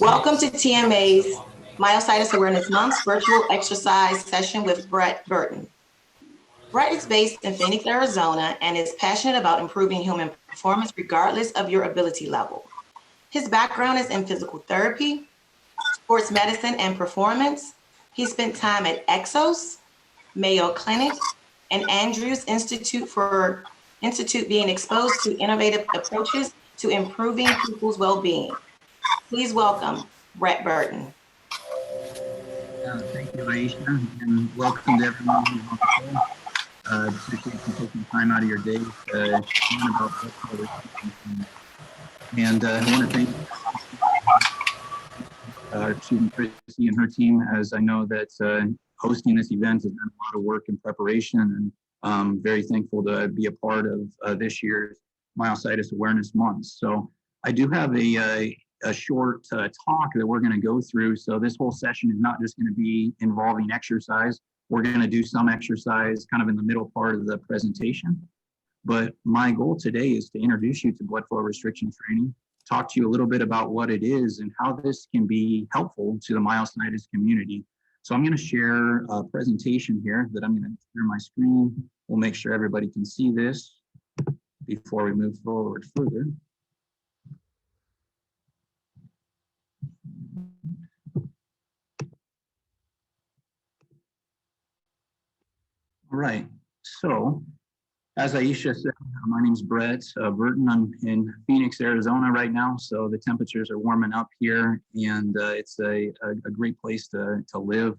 Welcome to TMA's Myositis Awareness Month's virtual exercise session with Brett Burton. Brett is based in Phoenix, Arizona, and is passionate about improving human performance regardless of your ability level. His background is in physical therapy, sports medicine, and performance. He spent time at Exos, Mayo Clinic, and Andrews Institute being exposed to innovative approaches to improving people's well-being. Please welcome Brett Burton. Thank you, Aisha, and welcome to everyone who's on the show. Appreciate you taking time out of your day to learn about this. And I want to thank Chrissy and her team, as I know that hosting this event has been a lot of work and preparation, and I'm very thankful to be a part of this year's Myositis Awareness Month. So I do have a short talk that we're going to go through. So this whole session is not just going to be involving exercise. We're going to do some exercise kind of in the middle part of the presentation. But my goal today is to introduce you to blood flow restriction training, talk to you a little bit about what it is and how this can be helpful to the myositis community. So I'm going to share a presentation here that I'm going to share my screen. We'll make sure everybody can see this before we move forward further. All right, so as Aisha said, my name's Brett Burton. I'm in Phoenix, Arizona right now, so the temperatures are warming up here, and it's a great place to live,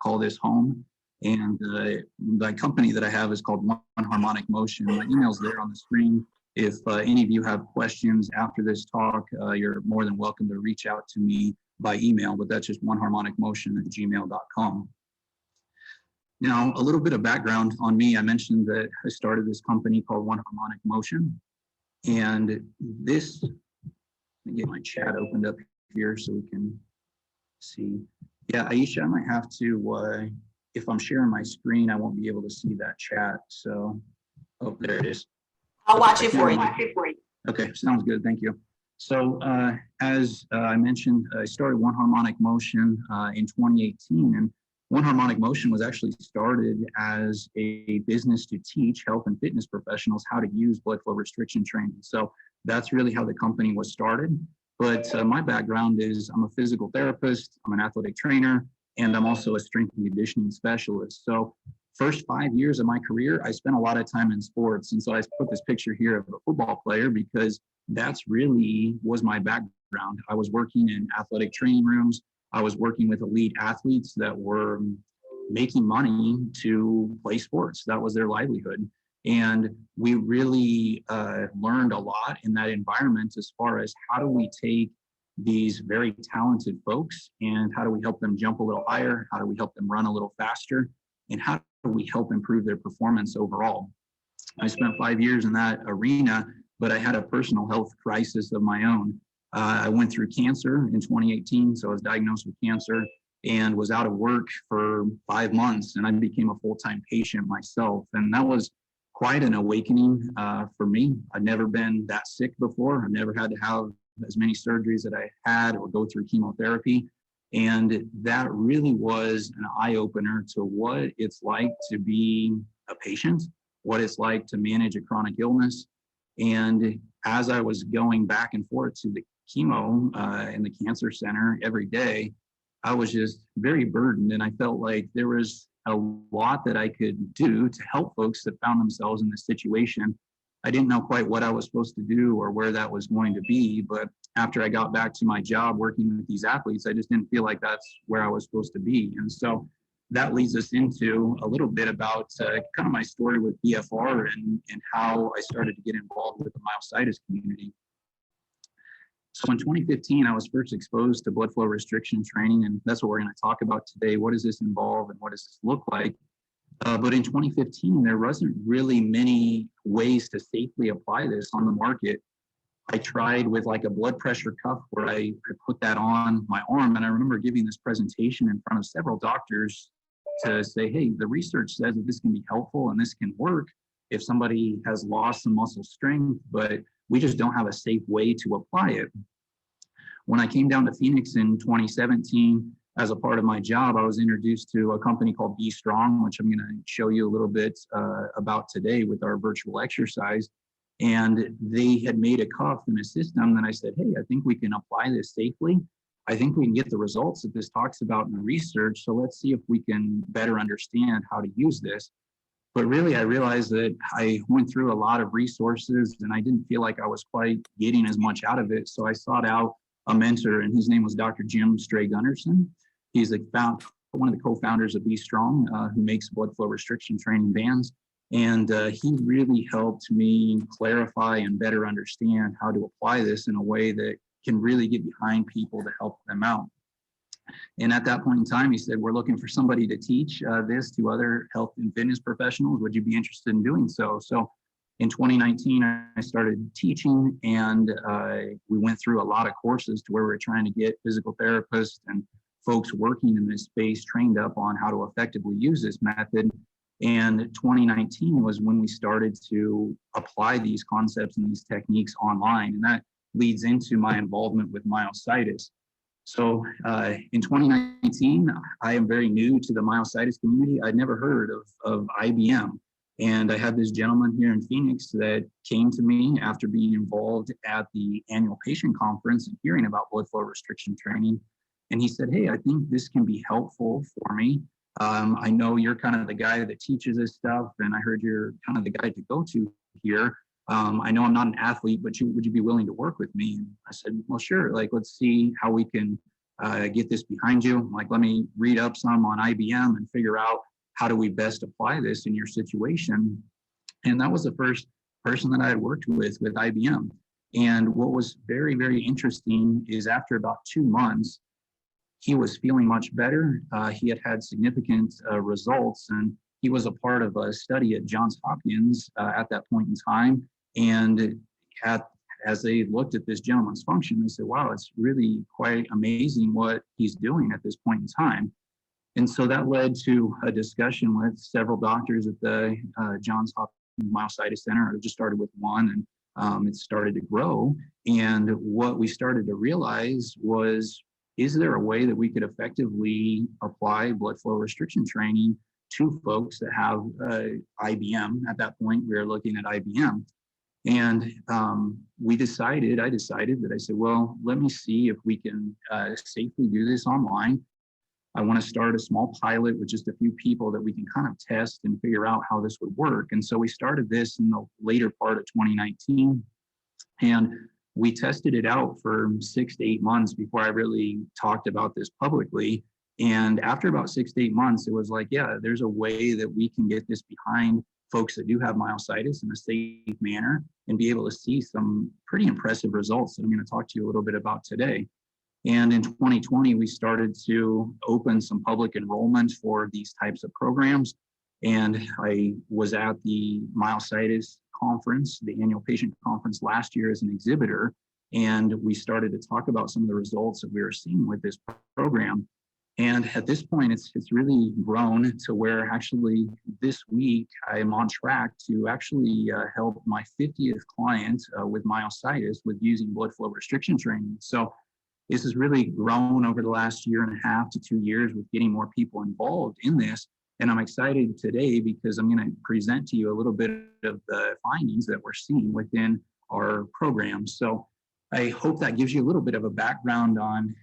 call this home. And the company that I have is called One Harmonic Motion. My email's there on the screen. If any of you have questions after this talk, you're more than welcome to reach out to me by email, but that's just oneharmonicmotion@gmail.com. Now, a little bit of background on me. I mentioned that I started this company called One Harmonic Motion. And this, let me get my chat opened up here so we can see. Yeah, Aisha, I might have to, if I'm sharing my screen, I won't be able to see that chat. So, oh, there it is. I'll watch it for you. Okay, sounds good. Thank you. So as I mentioned, I started One Harmonic Motion in 2018. And One Harmonic Motion was actually started as a business to teach health and fitness professionals how to use blood flow restriction training. So that's really how the company was started. But my background is I'm a physical therapist, I'm an athletic trainer, and I'm also a strength and conditioning specialist. So first 5 years of my career, I spent a lot of time in sports. And so I put this picture here of a football player because that's really was my background. I was working in athletic training rooms. I was working with elite athletes that were making money to play sports. That was their livelihood. And we really learned a lot in that environment as far as how do we take these very talented folks and how do we help them jump a little higher? How do we help them run a little faster? And how do we help improve their performance overall? I spent 5 years in that arena, but I had a personal health crisis of my own. I went through cancer in 2018, so I was diagnosed with cancer and was out of work for 5 months, and I became a full-time patient myself. And that was quite an awakening for me. I'd never been that sick before. I've never had to have as many surgeries that I had or go through chemotherapy. And that really was an eye-opener to what it's like to be a patient, what it's like to manage a chronic illness. And as I was going back and forth to the chemo in the cancer center every day, I was just very burdened. And I felt like there was a lot that I could do to help folks that found themselves in this situation. I didn't know quite what I was supposed to do or where that was going to be. But after I got back to my job working with these athletes, I just didn't feel like that's where I was supposed to be. And so that leads us into a little bit about kind of my story with BFR and how I started to get involved with the myositis community. So in 2015, I was first exposed to blood flow restriction training, and that's what we're going to talk about today. What does this involve and what does this look like? But in 2015, there wasn't really many ways to safely apply this on the market. I tried with like a blood pressure cuff where I put that on my arm. And I remember giving this presentation in front of several doctors to say, hey, the research says that this can be helpful and this can work if somebody has lost some muscle strength, but we just don't have a safe way to apply it. When I came down to Phoenix in 2017, as a part of my job, I was introduced to a company called Be Strong, which I'm going to show you a little bit about today with our virtual exercise. And they had made a cuff and a system that I said, hey, I think we can apply this safely. I think we can get the results that this talks about in the research. So let's see if we can better understand how to use this. But really, I realized that I went through a lot of resources and I didn't feel like I was quite getting as much out of it. So I sought out a mentor, and his name was Dr. Jim Stray-Gunderson. He's one of the co-founders of Be Strong, who makes blood flow restriction training bands. And he really helped me clarify and better understand how to apply this in a way that can really get behind people to help them out. And at that point in time, he said, we're looking for somebody to teach this to other health and fitness professionals. Would you be interested in doing so? So in 2019, I started teaching, and we went through a lot of courses to where we were trying to get physical therapists and folks working in this space trained up on how to effectively use this method. And 2019 was when we started to apply these concepts and these techniques online. And that leads into my involvement with myositis. So in 2019, I am very new to the myositis community. I'd never heard of IBM. And I had this gentleman here in Phoenix that came to me after being involved at the annual patient conference and hearing about blood flow restriction training. And he said, hey, I think this can be helpful for me. I know you're kind of the guy that teaches this stuff, and I heard you're kind of the guy to go to here. I know I'm not an athlete, but would you be willing to work with me? And I said, well, sure. Like, let's see how we can get this behind you. Like, let me read up some on IBM and figure out how do we best apply this in your situation. And that was the first person that I had worked with IBM. And what was very, very interesting is after about 2 months, he was feeling much better. He had significant results, and he was a part of a study at Johns Hopkins at that point in time. And as they looked at this gentleman's function, they said, wow, it's really quite amazing what he's doing at this point in time. And so that led to a discussion with several doctors at the Johns Hopkins Myositis Center. It just started with one, and it started to grow. And what we started to realize was, is there a way that we could effectively apply blood flow restriction training to folks that have IBM? At that point, we were looking at IBM. And I decided that I said, well, let me see if we can safely do this online. I want to start a small pilot with just a few people that we can kind of test and figure out how this would work. And so we started this in the later part of 2019. And we tested it out for 6 to 8 months before I really talked about this publicly. And after about 6 to 8 months, it was like, yeah, there's a way that we can get this behind folks that do have myositis in a safe manner and be able to see some pretty impressive results that I'm going to talk to you a little bit about today. And in 2020, we started to open some public enrollment for these types of programs. And I was at the myositis conference, the annual patient conference last year as an exhibitor. And we started to talk about some of the results that we were seeing with this program. And at this point, it's really grown to where actually this week I am on track to actually help my 50th client with myositis with using blood flow restriction training. So this has really grown over the last 1.5 to 2 years with getting more people involved in this. And I'm excited today because I'm going to present to you a little bit of the findings that we're seeing within our program. So I hope that gives you a little bit of a background on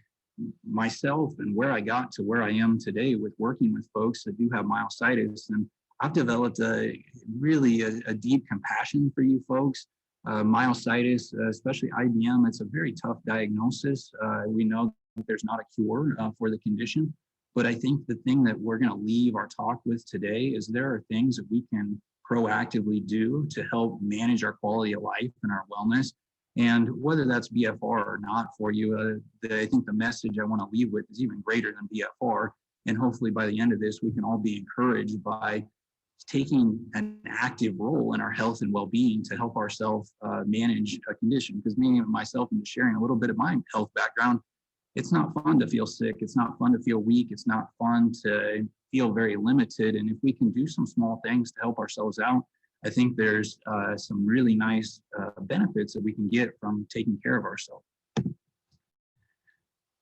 myself and where I got to where I am today with working with folks that do have myositis. And I've developed a deep compassion for you folks. Myositis, especially IBM, it's a very tough diagnosis. We know that there's not a cure for the condition. But I think the thing that we're going to leave our talk with today is there are things that we can proactively do to help manage our quality of life and our wellness. And whether that's BFR or not for you, I think the message I want to leave with is even greater than BFR. And hopefully by the end of this, we can all be encouraged by taking an active role in our health and well-being to help ourselves manage a condition. Because me and myself, and sharing a little bit of my health background, it's not fun to feel sick. It's not fun to feel weak. It's not fun to feel very limited. And if we can do some small things to help ourselves out, I think there's some really nice benefits that we can get from taking care of ourselves.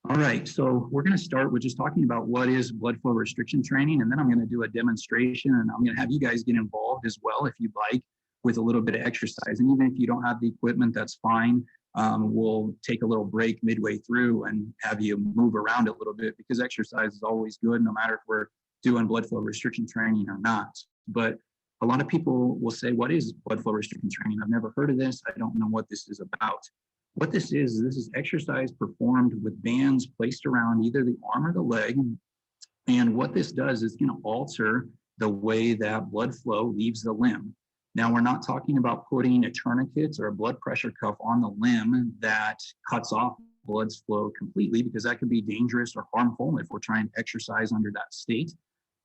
All right, so we're going to start with just talking about what is blood flow restriction training, and then I'm going to do a demonstration, and I'm going to have you guys get involved as well if you'd like with a little bit of exercise. And even if you don't have the equipment, that's fine. We'll take a little break midway through and have you move around a little bit, because exercise is always good, no matter if we're doing blood flow restriction training or not. But a lot of people will say, what is blood flow restriction training? I've never heard of this. I don't know what this is about. What this is exercise performed with bands placed around either the arm or the leg. And what this does is going to alter the way that blood flow leaves the limb. Now, we're not talking about putting a tourniquet or a blood pressure cuff on the limb that cuts off blood flow completely, because that could be dangerous or harmful if we're trying to exercise under that state.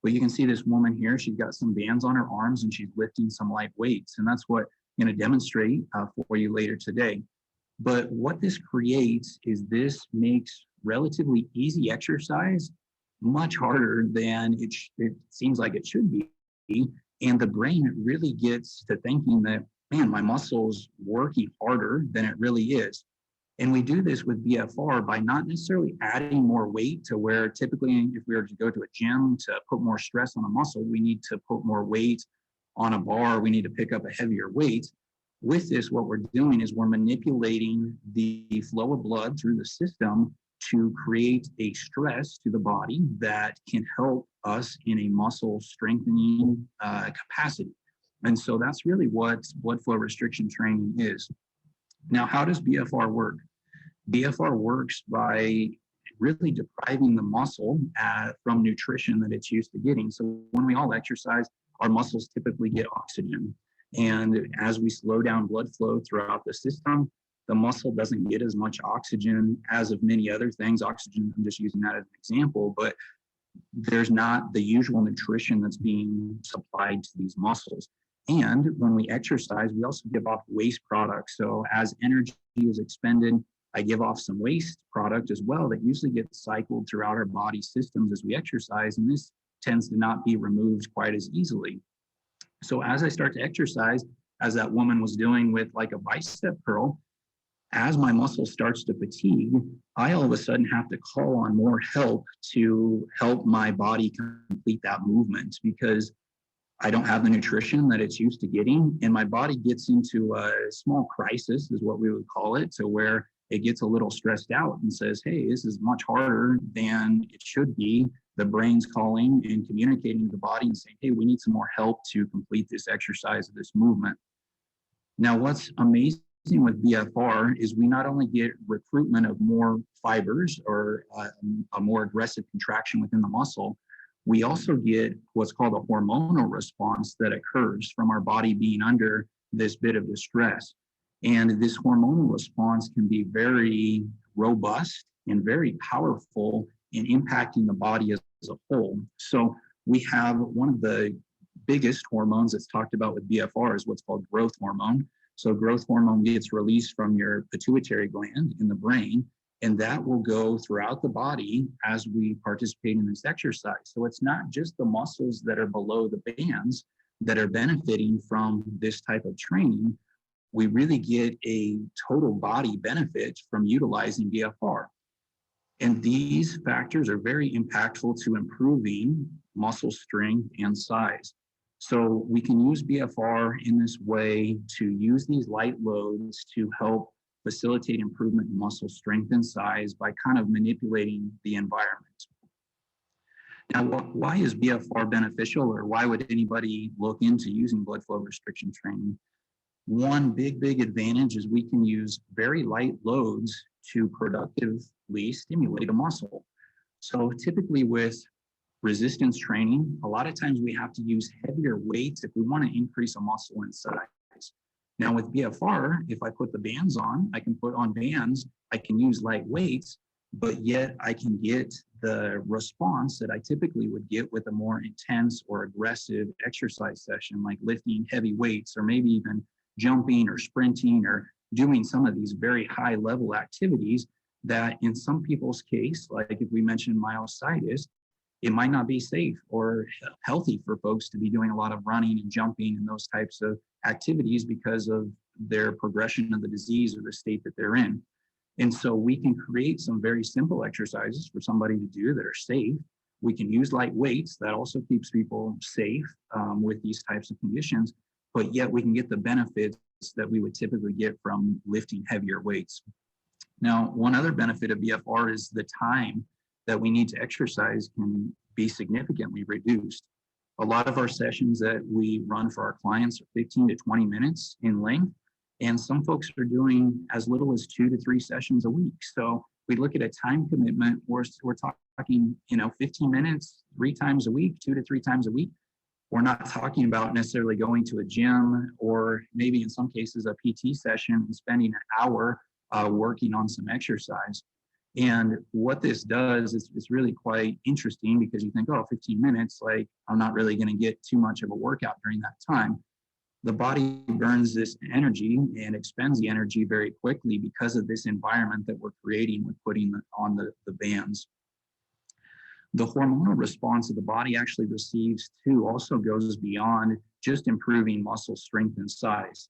But you can see this woman here, she's got some bands on her arms and she's lifting some light weights. And that's what I'm going to demonstrate for you later today. But what this creates is this makes relatively easy exercise much harder than it seems like it should be. And the brain really gets to thinking that, man, my muscle's working harder than it really is. And we do this with BFR by not necessarily adding more weight, to where typically if we were to go to a gym to put more stress on a muscle, we need to put more weight on a bar, we need to pick up a heavier weight. With this, what we're doing is we're manipulating the flow of blood through the system to create a stress to the body that can help us in a muscle strengthening capacity. And so that's really what blood flow restriction training is. Now, how does BFR work? BFR works by really depriving the muscle from nutrition that it's used to getting. So when we all exercise, our muscles typically get oxygen. And as we slow down blood flow throughout the system, the muscle doesn't get as much oxygen as of many other things. Oxygen, I'm just using that as an example, but there's not the usual nutrition that's being supplied to these muscles. And when we exercise, we also give off waste products. So as energy is expended, I give off some waste product as well that usually gets cycled throughout our body systems as we exercise. And this tends to not be removed quite as easily. So as I start to exercise, as that woman was doing with like a bicep curl, as my muscle starts to fatigue, I all of a sudden have to call on more help to help my body complete that movement, because I don't have the nutrition that it's used to getting. And my body gets into a small crisis, is what we would call it, to where it gets a little stressed out and says, hey, this is much harder than it should be. The brain's calling and communicating to the body and saying, hey, we need some more help to complete this exercise, this movement. Now, what's amazing with BFR is we not only get recruitment of more fibers or a more aggressive contraction within the muscle, we also get what's called a hormonal response that occurs from our body being under this bit of distress. And this hormonal response can be very robust and very powerful in impacting the body as a whole. So we have one of the biggest hormones that's talked about with BFR is what's called growth hormone. So growth hormone gets released from your pituitary gland in the brain, and that will go throughout the body as we participate in this exercise. So it's not just the muscles that are below the bands that are benefiting from this type of training. We really get a total body benefit from utilizing BFR. And these factors are very impactful to improving muscle strength and size. So we can use BFR in this way to use these light loads to help facilitate improvement in muscle strength and size by kind of manipulating the environment. Now, why is BFR beneficial, or why would anybody look into using blood flow restriction training? One big advantage is we can use very light loads to productively stimulate a muscle. So typically with resistance training, a lot of times we have to use heavier weights if we want to increase a muscle in size. Now with BFR, if I put the bands on, I can put on bands, I can use light weights, but yet I can get the response that I typically would get with a more intense or aggressive exercise session, like lifting heavy weights, or maybe even jumping or sprinting or doing some of these very high level activities that in some people's case, like if we mentioned myositis, it might not be safe or healthy for folks to be doing a lot of running and jumping and those types of activities because of their progression of the disease or the state that they're in. And so we can create some very simple exercises for somebody to do that are safe. We can use light weights. That also keeps people safe with these types of conditions, but yet we can get the benefits that we would typically get from lifting heavier weights. Now, one other benefit of BFR is the time that we need to exercise can be significantly reduced. A lot of our sessions that we run for our clients are 15 to 20 minutes in length, and some folks are doing as little as 2 to 3 sessions a week. So we look at a time commitment, we're talking, 15 minutes, 3 times a week, 2 to 3 times a week. We're not talking about necessarily going to a gym or maybe in some cases a PT session and spending an hour working on some exercise. And what this does is it's really quite interesting because you think, oh, 15 minutes, like I'm not really going to get too much of a workout during that time. The body burns this energy and expends the energy very quickly because of this environment that we're creating with putting on the bands. The hormonal response that the body actually receives too also goes beyond just improving muscle strength and size.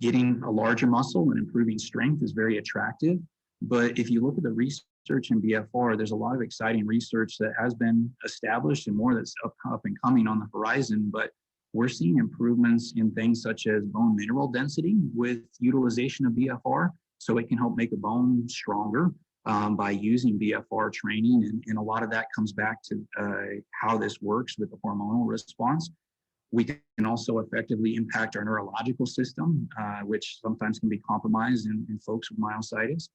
Getting a larger muscle and improving strength is very attractive, but if you look at the research in BFR, there's a lot of exciting research that has been established and more that's up and coming on the horizon, but we're seeing improvements in things such as bone mineral density with utilization of BFR, so it can help make a bone stronger by using BFR training, and a lot of that comes back to how this works with the hormonal response. We can also effectively impact our neurological system, which sometimes can be compromised in folks with myositis.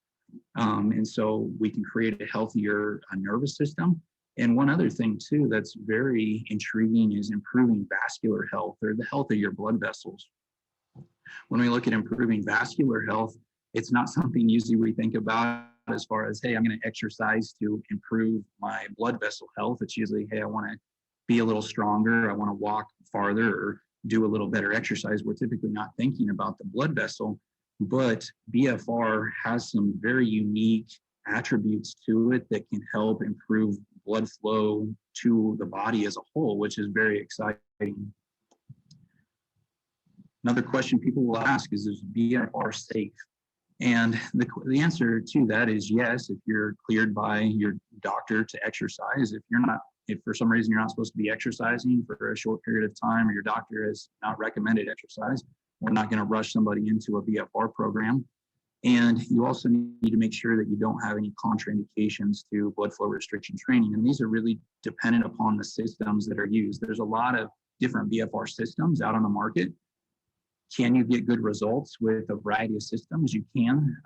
And so we can create a healthier nervous system. And one other thing too that's very intriguing is improving vascular health, or the health of your blood vessels. When we look at improving vascular health, it's not something usually we think about as far as, hey, I'm going to exercise to improve my blood vessel health. It's usually, hey, I want to be a little stronger, I want to walk farther or do a little better exercise. We're typically not thinking about the blood vessel, but BFR has some very unique attributes to it that can help improve blood flow to the body as a whole, which is very exciting. Another question people will ask is BFR safe? And the answer to that is yes, if you're cleared by your doctor to exercise. If for some reason you're not supposed to be exercising for a short period of time, or your doctor has not recommended exercise, we're not going to rush somebody into a BFR program. And you also need to make sure that you don't have any contraindications to blood flow restriction training. And these are really dependent upon the systems that are used. There's a lot of different BFR systems out on the market. Can you get good results with a variety of systems? You can.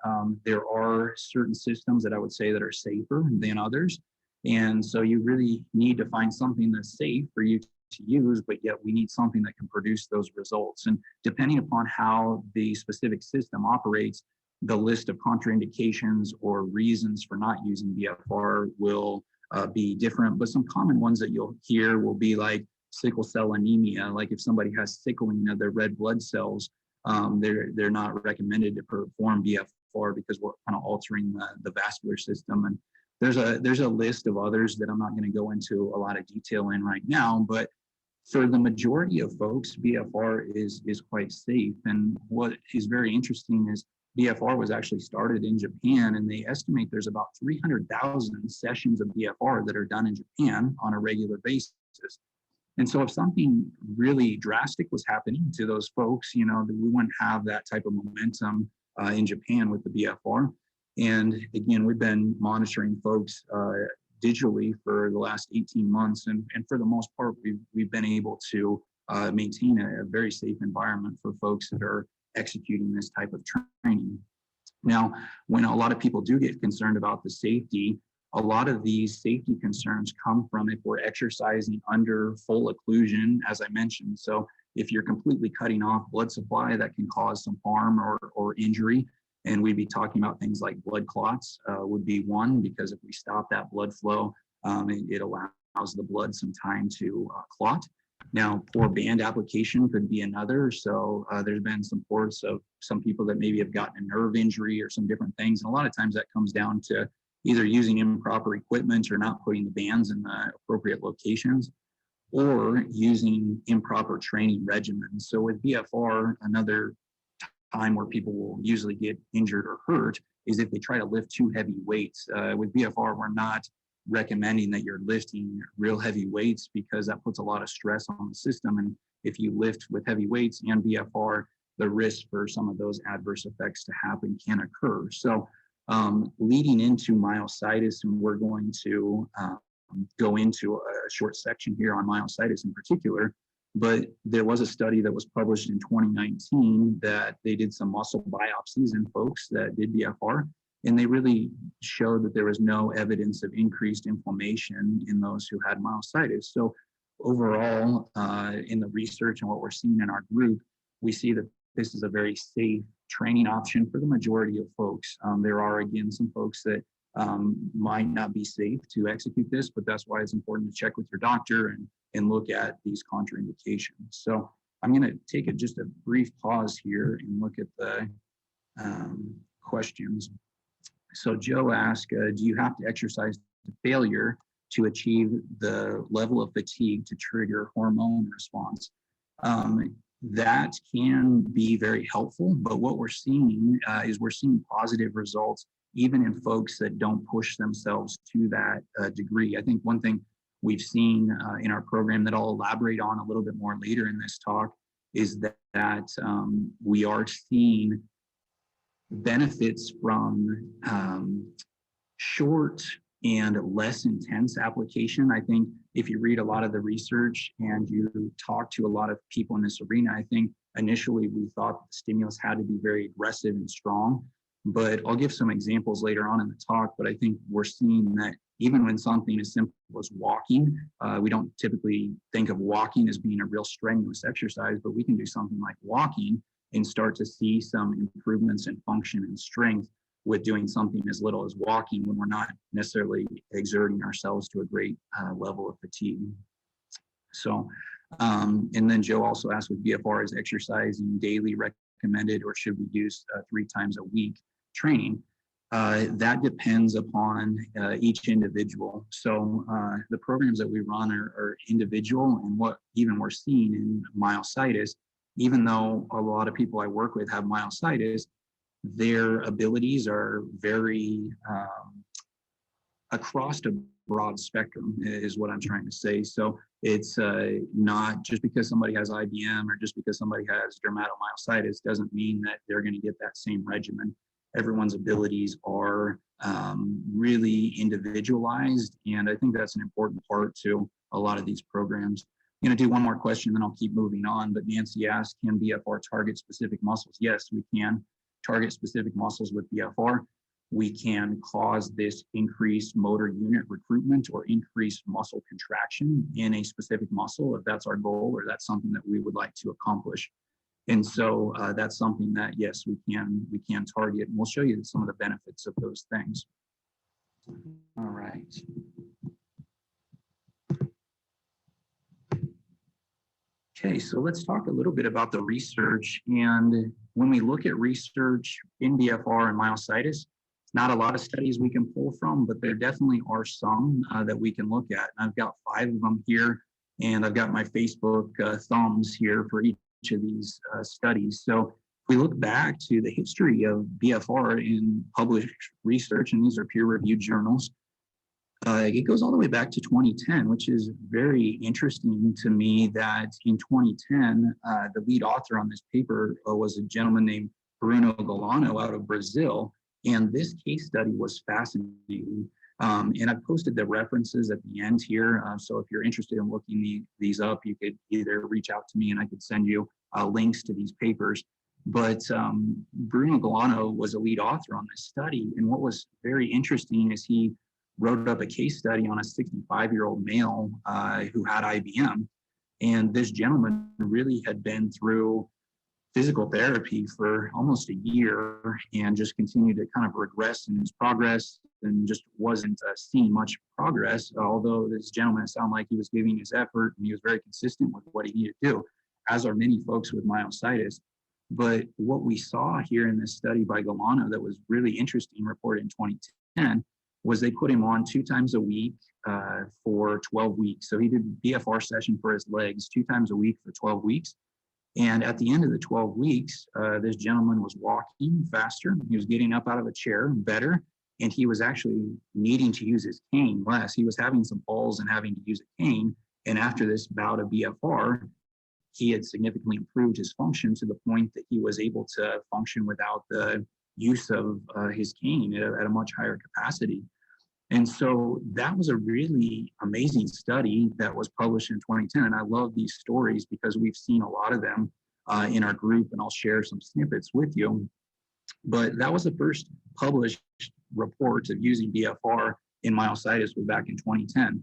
There are certain systems that I would say that are safer than others. And so you really need to find something that's safe for you to use, but yet we need something that can produce those results. And depending upon how the specific system operates, the list of contraindications or reasons for not using BFR will be different. But some common ones that you'll hear will be like sickle cell anemia. Like if somebody has sickling of their red blood cells, they're not recommended to perform BFR because we're kind of altering the vascular system. And there's a list of others that I'm not going to go into a lot of detail in right now, but for the majority of folks, BFR is quite safe. And what is very interesting is BFR was actually started in Japan, and they estimate there's about 300,000 sessions of BFR that are done in Japan on a regular basis. And so if something really drastic was happening to those folks, we wouldn't have that type of momentum in Japan with the BFR. And again, we've been monitoring folks digitally for the last 18 months. And for the most part, we've been able to maintain a very safe environment for folks that are executing this type of training. Now, when a lot of people do get concerned about the safety, a lot of these safety concerns come from if we're exercising under full occlusion, as I mentioned. So if you're completely cutting off blood supply, that can cause some harm or injury. And we'd be talking about things like blood clots would be one, because if we stop that blood flow, it allows the blood some time to clot. Now, poor band application could be another. So there's been some reports of some people that maybe have gotten a nerve injury or some different things. And a lot of times that comes down to either using improper equipment or not putting the bands in the appropriate locations, or using improper training regimens. So with BFR, another time where people will usually get injured or hurt is if they try to lift too heavy weights. With BFR, we're not recommending that you're lifting real heavy weights because that puts a lot of stress on the system. And if you lift with heavy weights and BFR, the risk for some of those adverse effects to happen can occur. So leading into myositis, and we're going to go into a short section here on myositis in particular, but there was a study that was published in 2019 that they did some muscle biopsies in folks that did BFR, and they really showed that there was no evidence of increased inflammation in those who had myositis. So overall, in the research and what we're seeing in our group, we see that this is a very safe training option for the majority of folks. There are, again, some folks that might not be safe to execute this, but that's why it's important to check with your doctor and look at these contraindications. So I'm going to take just a brief pause here and look at the questions. So Joe asked, do you have to exercise to failure to achieve the level of fatigue to trigger hormone response? That can be very helpful, but what we're seeing is we're seeing positive results even in folks that don't push themselves to that degree. I think one thing we've seen in our program that I'll elaborate on a little bit more later in this talk is that we are seeing benefits from short and less intense application. I think if you read a lot of the research and you talk to a lot of people in this arena, I think initially we thought the stimulus had to be very aggressive and strong, but I'll give some examples later on in the talk. But I think we're seeing that even when something as simple as walking, we don't typically think of walking as being a real strenuous exercise, but we can do something like walking and start to see some improvements in function and strength with doing something as little as walking when we're not necessarily exerting ourselves to a great level of fatigue. So, and then Joe also asked, with BFR, is exercising daily recommended, or should we use 3 times a week training? That depends upon each individual. So the programs that we run are individual, and what even we're seeing in myositis, even though a lot of people I work with have myositis, their abilities are very across a broad spectrum is what I'm trying to say. So it's not just because somebody has IBM or just because somebody has dermatomyositis doesn't mean that they're going to get that same regimen. Everyone's abilities are really individualized, and I think that's an important part to a lot of these programs. I'm going to do one more question, then I'll keep moving on. But Nancy asked, can BFR target specific muscles? Yes, we can target specific muscles with BFR. We can cause this increased motor unit recruitment or increased muscle contraction in a specific muscle if that's our goal or that's something that we would like to accomplish. And so that's something that, yes, we can target, and we'll show you some of the benefits of those things. All right. Okay, so let's talk a little bit about the research. And when we look at research in BFR and myositis, not a lot of studies we can pull from, but there definitely are some that we can look at. And I've got 5 of them here, and I've got my Facebook thumbs here for each of these studies. So if we look back to the history of BFR in published research, and these are peer-reviewed journals, it goes all the way back to 2010, which is very interesting to me that in 2010, the lead author on this paper was a gentleman named Bruno Galano out of Brazil. And this case study was fascinating. And I've posted the references at the end here. So if you're interested in looking these up, you could either reach out to me and I could send you links to these papers. But Bruno Galano was a lead author on this study. And what was very interesting is he wrote up a case study on a 65-year-old male who had IBM. And this gentleman really had been through physical therapy for almost a year and just continued to kind of regress in his progress and just wasn't seeing much progress, although this gentleman sounded like he was giving his effort and he was very consistent with what he needed to do, as are many folks with myositis. But what we saw here in this study by Galano that was really interesting, reported in 2010, was they put him on 2 times a week for 12 weeks. So he did BFR session for his legs 2 times a week for 12 weeks. And at the end of the 12 weeks, this gentleman was walking faster. He was getting up out of a chair better. And he was actually needing to use his cane less. He was having some falls and having to use a cane. And after this bout of BFR, he had significantly improved his function to the point that he was able to function without the use of his cane at a much higher capacity. And so that was a really amazing study that was published in 2010. And I love these stories because we've seen a lot of them in our group, and I'll share some snippets with you. But that was the first published report of using BFR in myositis was back in 2010.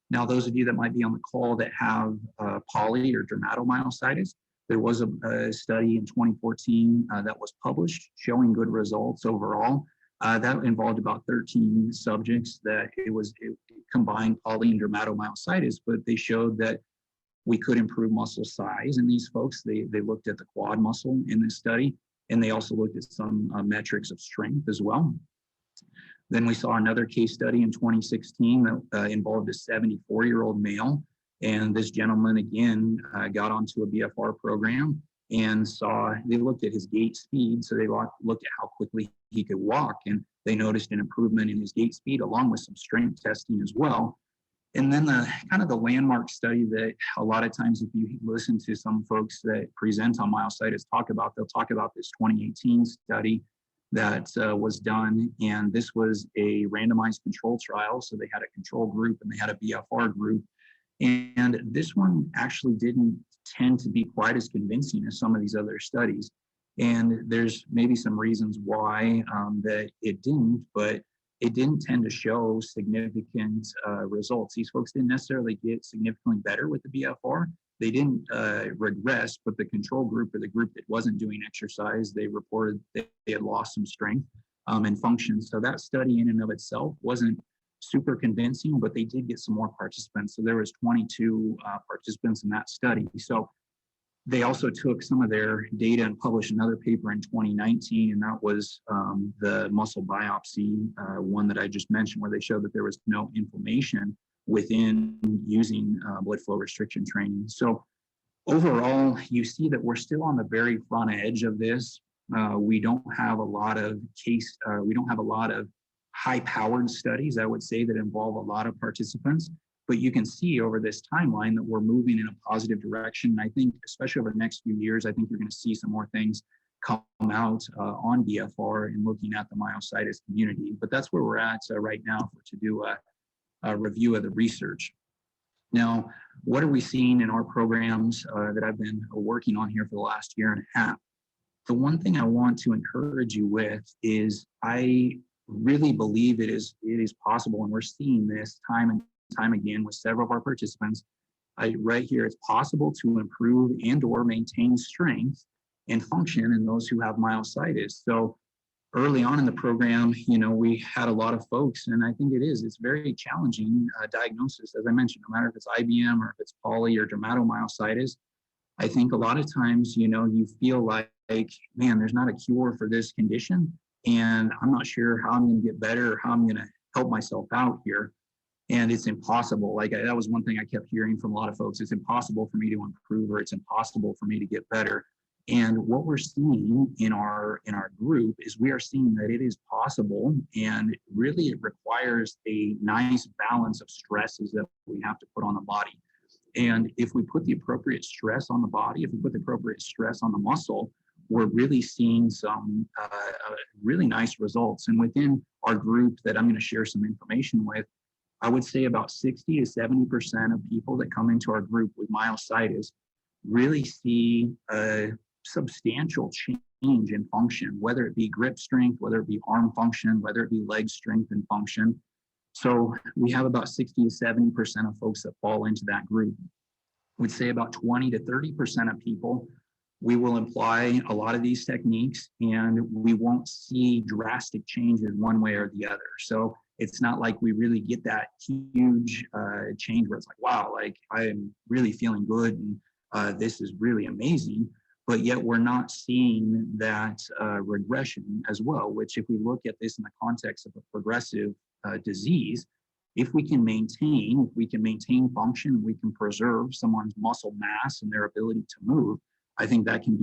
Now, those of you that might be on the call that have poly or dermatomyositis, there was a study in 2014 that was published showing good results overall. That involved about 13 subjects that it combined poly and dermatomyositis, but they showed that we could improve muscle size in these folks. They looked at the quad muscle in this study, and they also looked at some metrics of strength as well. Then we saw another case study in 2016 that involved a 74-year-old male. And this gentleman, again, got onto a BFR program and they looked at his gait speed. So they looked at how quickly he could walk. And they noticed an improvement in his gait speed along with some strength testing as well. And then the landmark study that a lot of times if you listen to some folks that present on myositis they'll talk about this 2018 study that was done. And this was a randomized control trial. So they had a control group and they had a BFR group. And this one actually didn't tend to be quite as convincing as some of these other studies. And there's maybe some reasons why that it didn't, but it didn't tend to show significant results. These folks didn't necessarily get significantly better with the BFR. They didn't regress, but the control group or the group that wasn't doing exercise, they reported that they had lost some strength and function. So that study in and of itself wasn't super convincing, but they did get some more participants. So there was 22 participants in that study. So they also took some of their data and published another paper in 2019, and that was the muscle biopsy one that I just mentioned, where they showed that there was no inflammation within using blood flow restriction training. So overall, you see that we're still on the very front edge of this. We don't have a lot of high-powered studies, I would say, that involve a lot of participants. But you can see over this timeline that we're moving in a positive direction. And I think, especially over the next few years, I think you're going to see some more things come out on BFR and looking at the myositis community. But that's where we're at right now to do a review of the research. Now, what are we seeing in our programs that I've been working on here for the last year and a half? The one thing I want to encourage you with is I really believe it is possible, and we're seeing this time and time again with several of our participants. Right here, it's possible to improve and or maintain strength and function in those who have myositis. So early on in the program, we had a lot of folks, and I think it's very challenging diagnosis, as I mentioned, no matter if it's IBM or if it's poly or dermatomyositis. I think a lot of times, you feel like, man, there's not a cure for this condition, and I'm not sure how I'm going to get better or how I'm going to help myself out here. And it's impossible. That was one thing I kept hearing from a lot of folks. It's impossible for me to improve, or it's impossible for me to get better. And what we're seeing in our group is we are seeing that it is possible, and really it requires a nice balance of stresses that we have to put on the body. And if we put the appropriate stress on the body, if we put the appropriate stress on the muscle, we're really seeing some really nice results. And within our group that I'm going to share some information with, I would say about 60 to 70% of people that come into our group with myositis really see a substantial change in function, whether it be grip strength, whether it be arm function, whether it be leg strength and function. So we have about 60 to 70% of folks that fall into that group. We'd say about 20 to 30% of people, we will apply a lot of these techniques and we won't see drastic changes one way or the other. So it's not like we really get that huge change where it's like, wow, I am really feeling good and this is really amazing. But yet we're not seeing that regression as well, which if we look at this in the context of a progressive disease, if we can maintain function, we can preserve someone's muscle mass and their ability to move, I think that can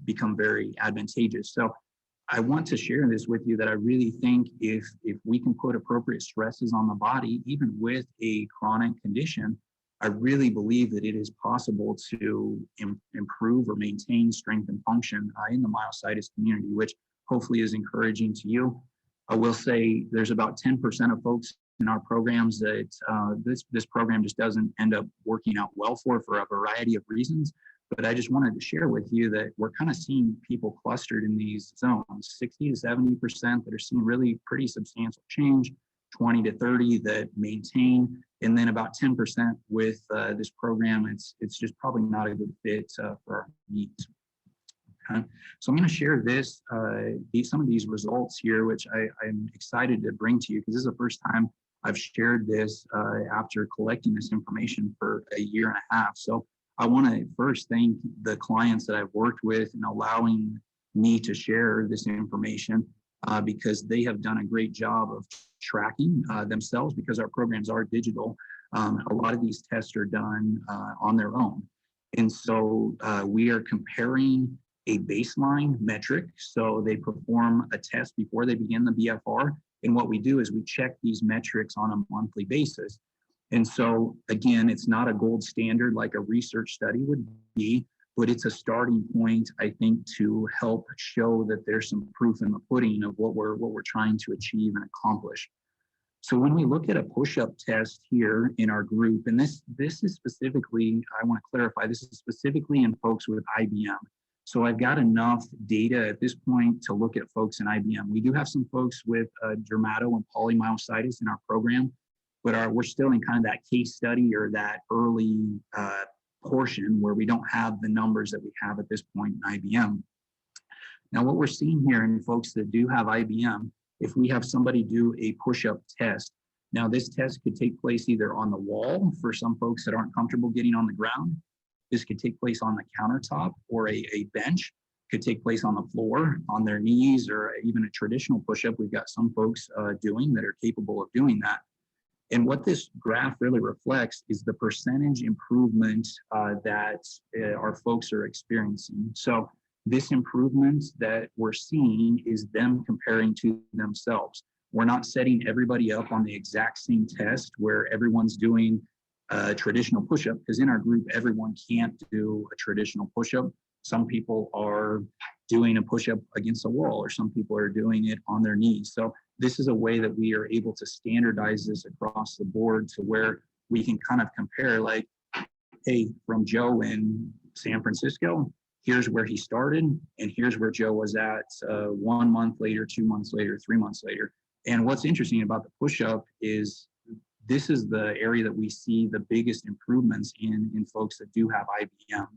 become very advantageous. So I want to share this with you that I really think if we can put appropriate stresses on the body, even with a chronic condition, I really believe that it is possible to improve or maintain strength and function in the myositis community, which hopefully is encouraging to you. I will say there's about 10% of folks in our programs that this program just doesn't end up working out well for a variety of reasons. But I just wanted to share with you that we're kind of seeing people clustered in these zones, 60 to 70% that are seeing really pretty substantial change, 20 to 30 that maintain, and then about 10% with this program. It's just probably not a good fit for our needs. Okay. So I'm going to share some of these results here, which I'm excited to bring to you because this is the first time I've shared this after collecting this information for a year and a half. So I want to first thank the clients that I've worked with and allowing me to share this information because they have done a great job of tracking themselves because our programs are digital. A lot of these tests are done on their own. And so we are comparing a baseline metric. So they perform a test before they begin the BFR. And what we do is we check these metrics on a monthly basis. And so, again, it's not a gold standard like a research study would be, but it's a starting point, I think, to help show that there's some proof in the pudding of what we're trying to achieve and accomplish. So when we look at a push-up test here in our group, and this is specifically, I want to clarify, this is specifically in folks with IBM. So I've got enough data at this point to look at folks in IBM. We do have some folks with dermato and polymyositis in our program, but we're still in kind of that case study or that early portion where we don't have the numbers that we have at this point in IBM. Now, what we're seeing here in folks that do have IBM, if we have somebody do a push-up test, now this test could take place either on the wall for some folks that aren't comfortable getting on the ground. This could take place on the countertop or a bench, could take place on the floor, on their knees, or even a traditional push-up. We've got some folks doing that are capable of doing that. And what this graph really reflects is the percentage improvement that our folks are experiencing. So this improvement that we're seeing is them comparing to themselves. We're not setting everybody up on the exact same test where everyone's doing a traditional push-up, because in our group, everyone can't do a traditional push-up. Some people are doing a push-up against a wall, or some people are doing it on their knees. So this is a way that we are able to standardize this across the board to where we can kind of compare, like, hey, from Joe in San Francisco, here's where he started, and here's where Joe was at 1 month later, 2 months later, 3 months later. And what's interesting about the push-up is this is the area that we see the biggest improvements in folks that do have IBM.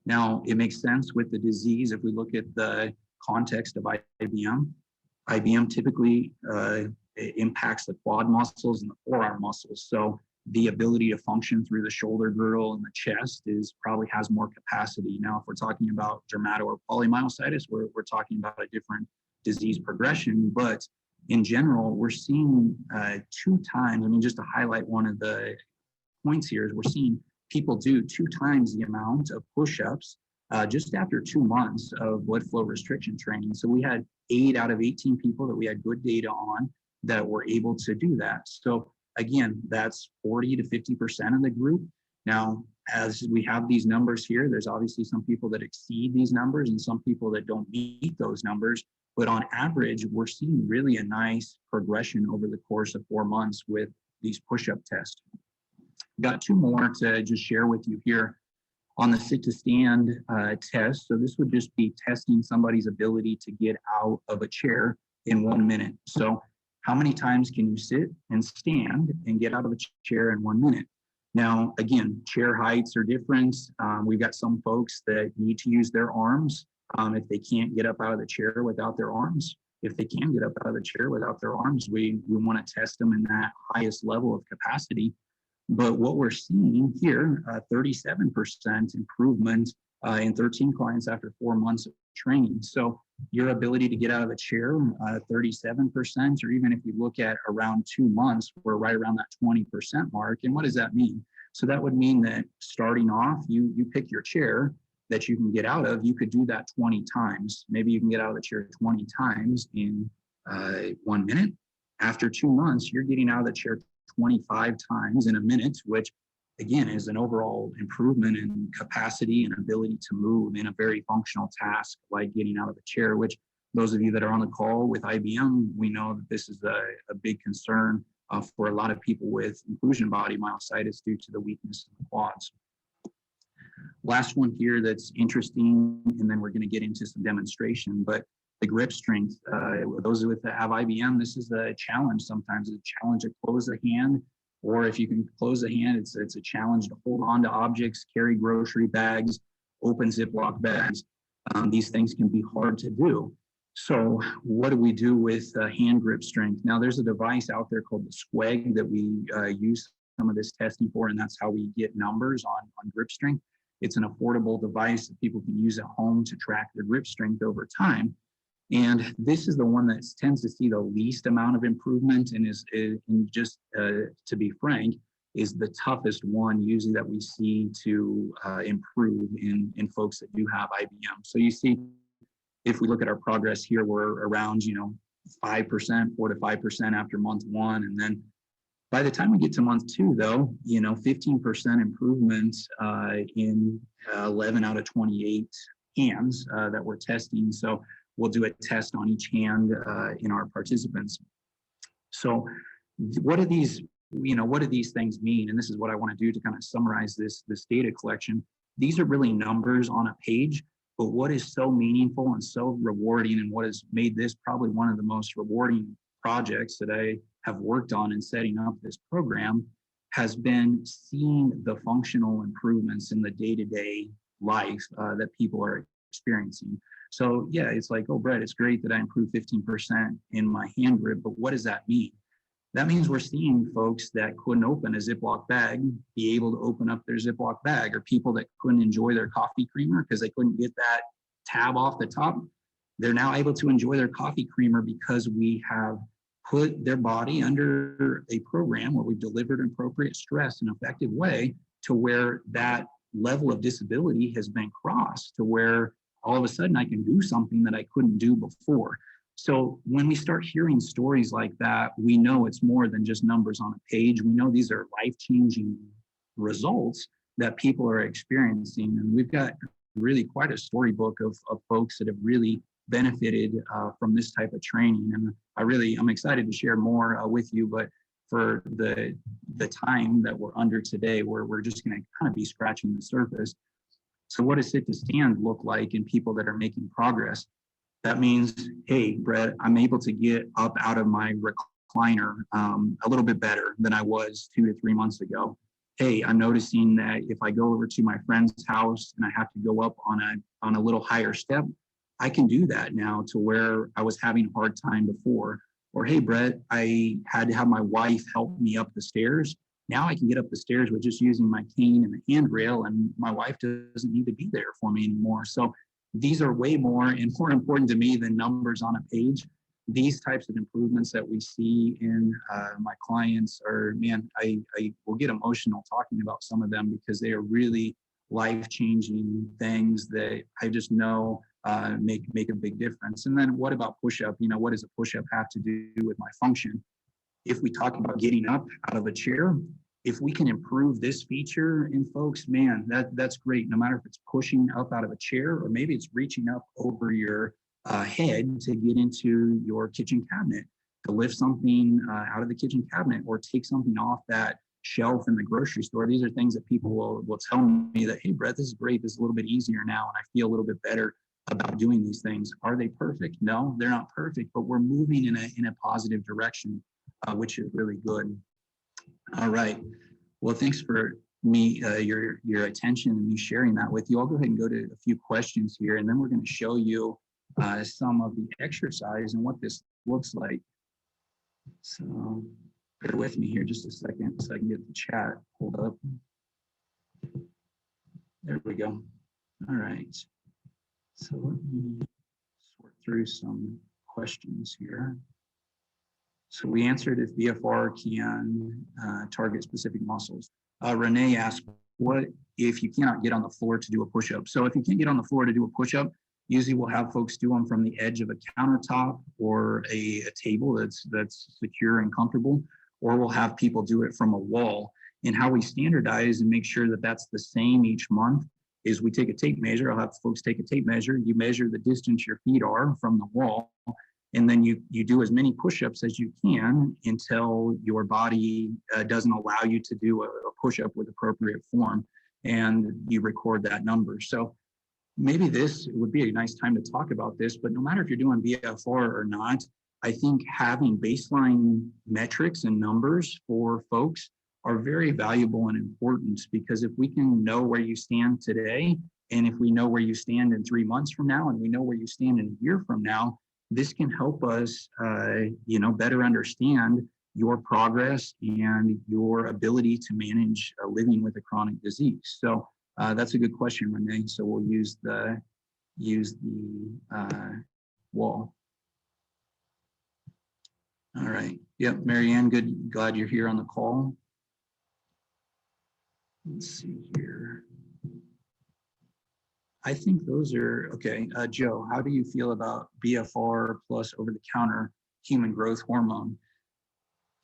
Now, it makes sense with the disease if we look at the context of IBM. IBM typically impacts the quad muscles and the forearm muscles. So the ability to function through the shoulder girdle and the chest probably has more capacity. Now, if we're talking about dermato or polymyositis, we're talking about a different disease progression. But in general, we're seeing 2 times, I mean, just to highlight one of the points here, is we're seeing people do 2 times the amount of push-ups just after 2 months of blood flow restriction training. So we had 8 out of 18 people that we had good data on that were able to do that. So again, that's 40 to 50% of the group. Now, as we have these numbers here, there's obviously some people that exceed these numbers and some people that don't meet those numbers. But on average, we're seeing really a nice progression over the course of 4 months with these push-up tests. Got 2 more to just share with you here on the sit to stand test. So this would just be testing somebody's ability to get out of a chair in 1 minute. So how many times can you sit and stand and get out of a chair in 1 minute? Now, again, chair heights are different. We've got some folks that need to use their arms if they can't get up out of the chair without their arms. If they can get up out of the chair without their arms, we want to test them in that highest level of capacity. But what we're seeing here, 37% improvement in 13 clients after 4 months of training. So your ability to get out of a chair, 37%, or even if you look at around 2 months, we're right around that 20% mark. And what does that mean? So that would mean that starting off, you pick your chair, that you can get out of, you could do that 20 times. Maybe you can get out of the chair 20 times in 1 minute. After 2 months, you're getting out of the chair 25 times in a minute, which again is an overall improvement in capacity and ability to move in a very functional task like getting out of the chair, which those of you that are on the call with IBM, we know that this is a big concern for a lot of people with inclusion body myositis due to the weakness in the quads. Last one here that's interesting, and then we're going to get into some demonstration, but the grip strength. Those of you that have IBM, this is a challenge. Sometimes it's a challenge to close the hand, or if you can close the hand, it's a challenge to hold on to objects, carry grocery bags, open Ziploc bags. These things can be hard to do. So what do we do with hand grip strength? Now there's a device out there called the Squeg that we use some of this testing for, and that's how we get numbers on grip strength. It's an affordable device that people can use at home to track their grip strength over time. And this is the one that tends to see the least amount of improvement and is just to be frank, is the toughest one usually that we see to improve in folks that do have IBM. So you see, if we look at our progress here, we're around 5%, 4 to 5% after month 1, and then by the time we get to month 2, though, 15% improvement in 11 out of 28 hands that we're testing. So we'll do a test on each hand in our participants. So what do these, what do these things mean? And this is what I want to do to kind of summarize this data collection. These are really numbers on a page, but what is so meaningful and so rewarding, and what has made this probably one of the most rewarding projects that I have worked on in setting up this program, has been seeing the functional improvements in the day-to-day life that people are experiencing. So yeah, it's like, oh, Brett, it's great that I improved 15% in my hand grip, but what does that mean? That means we're seeing folks that couldn't open a Ziploc bag be able to open up their Ziploc bag, or people that couldn't enjoy their coffee creamer because they couldn't get that tab off the top. They're now able to enjoy their coffee creamer because we have put their body under a program where we've delivered appropriate stress in an effective way to where that level of disability has been crossed to where all of a sudden I can do something that I couldn't do before. So when we start hearing stories like that, we know it's more than just numbers on a page. We know these are life-changing results that people are experiencing. And we've got really quite a storybook of folks that have really benefited from this type of training. And I'm excited to share more with you, but for the time that we're under today, we're just going to kind of be scratching the surface. So what does sit to stand look like in people that are making progress? That means, hey, Brett, I'm able to get up out of my recliner a little bit better than I was 2 to 3 months ago. Hey, I'm noticing that if I go over to my friend's house and I have to go up on a little higher step, I can do that now to where I was having a hard time before. Or, hey, Brett, I had to have my wife help me up the stairs. Now I can get up the stairs with just using my cane and the handrail, and my wife doesn't need to be there for me anymore. So these are way more and more important to me than numbers on a page. These types of improvements that we see in my clients are, man, I will get emotional talking about some of them because they are really life-changing things that I just know make a big difference. And then what about push-up? What does a push-up have to do with my function? If we talk about getting up out of a chair, if we can improve this feature in folks, man, that's great. No matter if it's pushing up out of a chair, or maybe it's reaching up over your head to get into your kitchen cabinet, to lift something out of the kitchen cabinet, or take something off that shelf in the grocery store. These are things that people will tell me that, hey, Brett, this is great. This is a little bit easier now, and I feel a little bit better about doing these things. Are they perfect? No, they're not perfect, but we're moving in a positive direction, which is really good. All right. Well, thanks for your attention and me sharing that with you. I'll go ahead and go to a few questions here, and then we're going to show you some of the exercise and what this looks like. So bear with me here just a second so I can get the chat pulled up. There we go. All right. So let me sort through some questions here. So we answered if BFR can target specific muscles. Renee asked, what if you cannot get on the floor to do a push-up? So if you can't get on the floor to do a push-up, usually we'll have folks do them from the edge of a countertop or a table that's secure and comfortable, or we'll have people do it from a wall. And how we standardize and make sure that that's the same each month is we take a tape measure. I'll have folks take a tape measure. You measure the distance your feet are from the wall, and then you do as many push-ups as you can until your body doesn't allow you to do a push-up with appropriate form, and you record that number. So maybe this would be a nice time to talk about this, but no matter if you're doing BFR or not, I think having baseline metrics and numbers for folks are very valuable and important, because if we can know where you stand today, and if we know where you stand in 3 months from now, and we know where you stand in a year from now, this can help us, better understand your progress and your ability to manage living with a chronic disease. So that's a good question, Renee. So we'll use the wall. All right. Yep, Marianne, good. Glad you're here on the call. Let's see here. I think those are okay. Joe, how do you feel about BFR plus over-the-counter human growth hormone?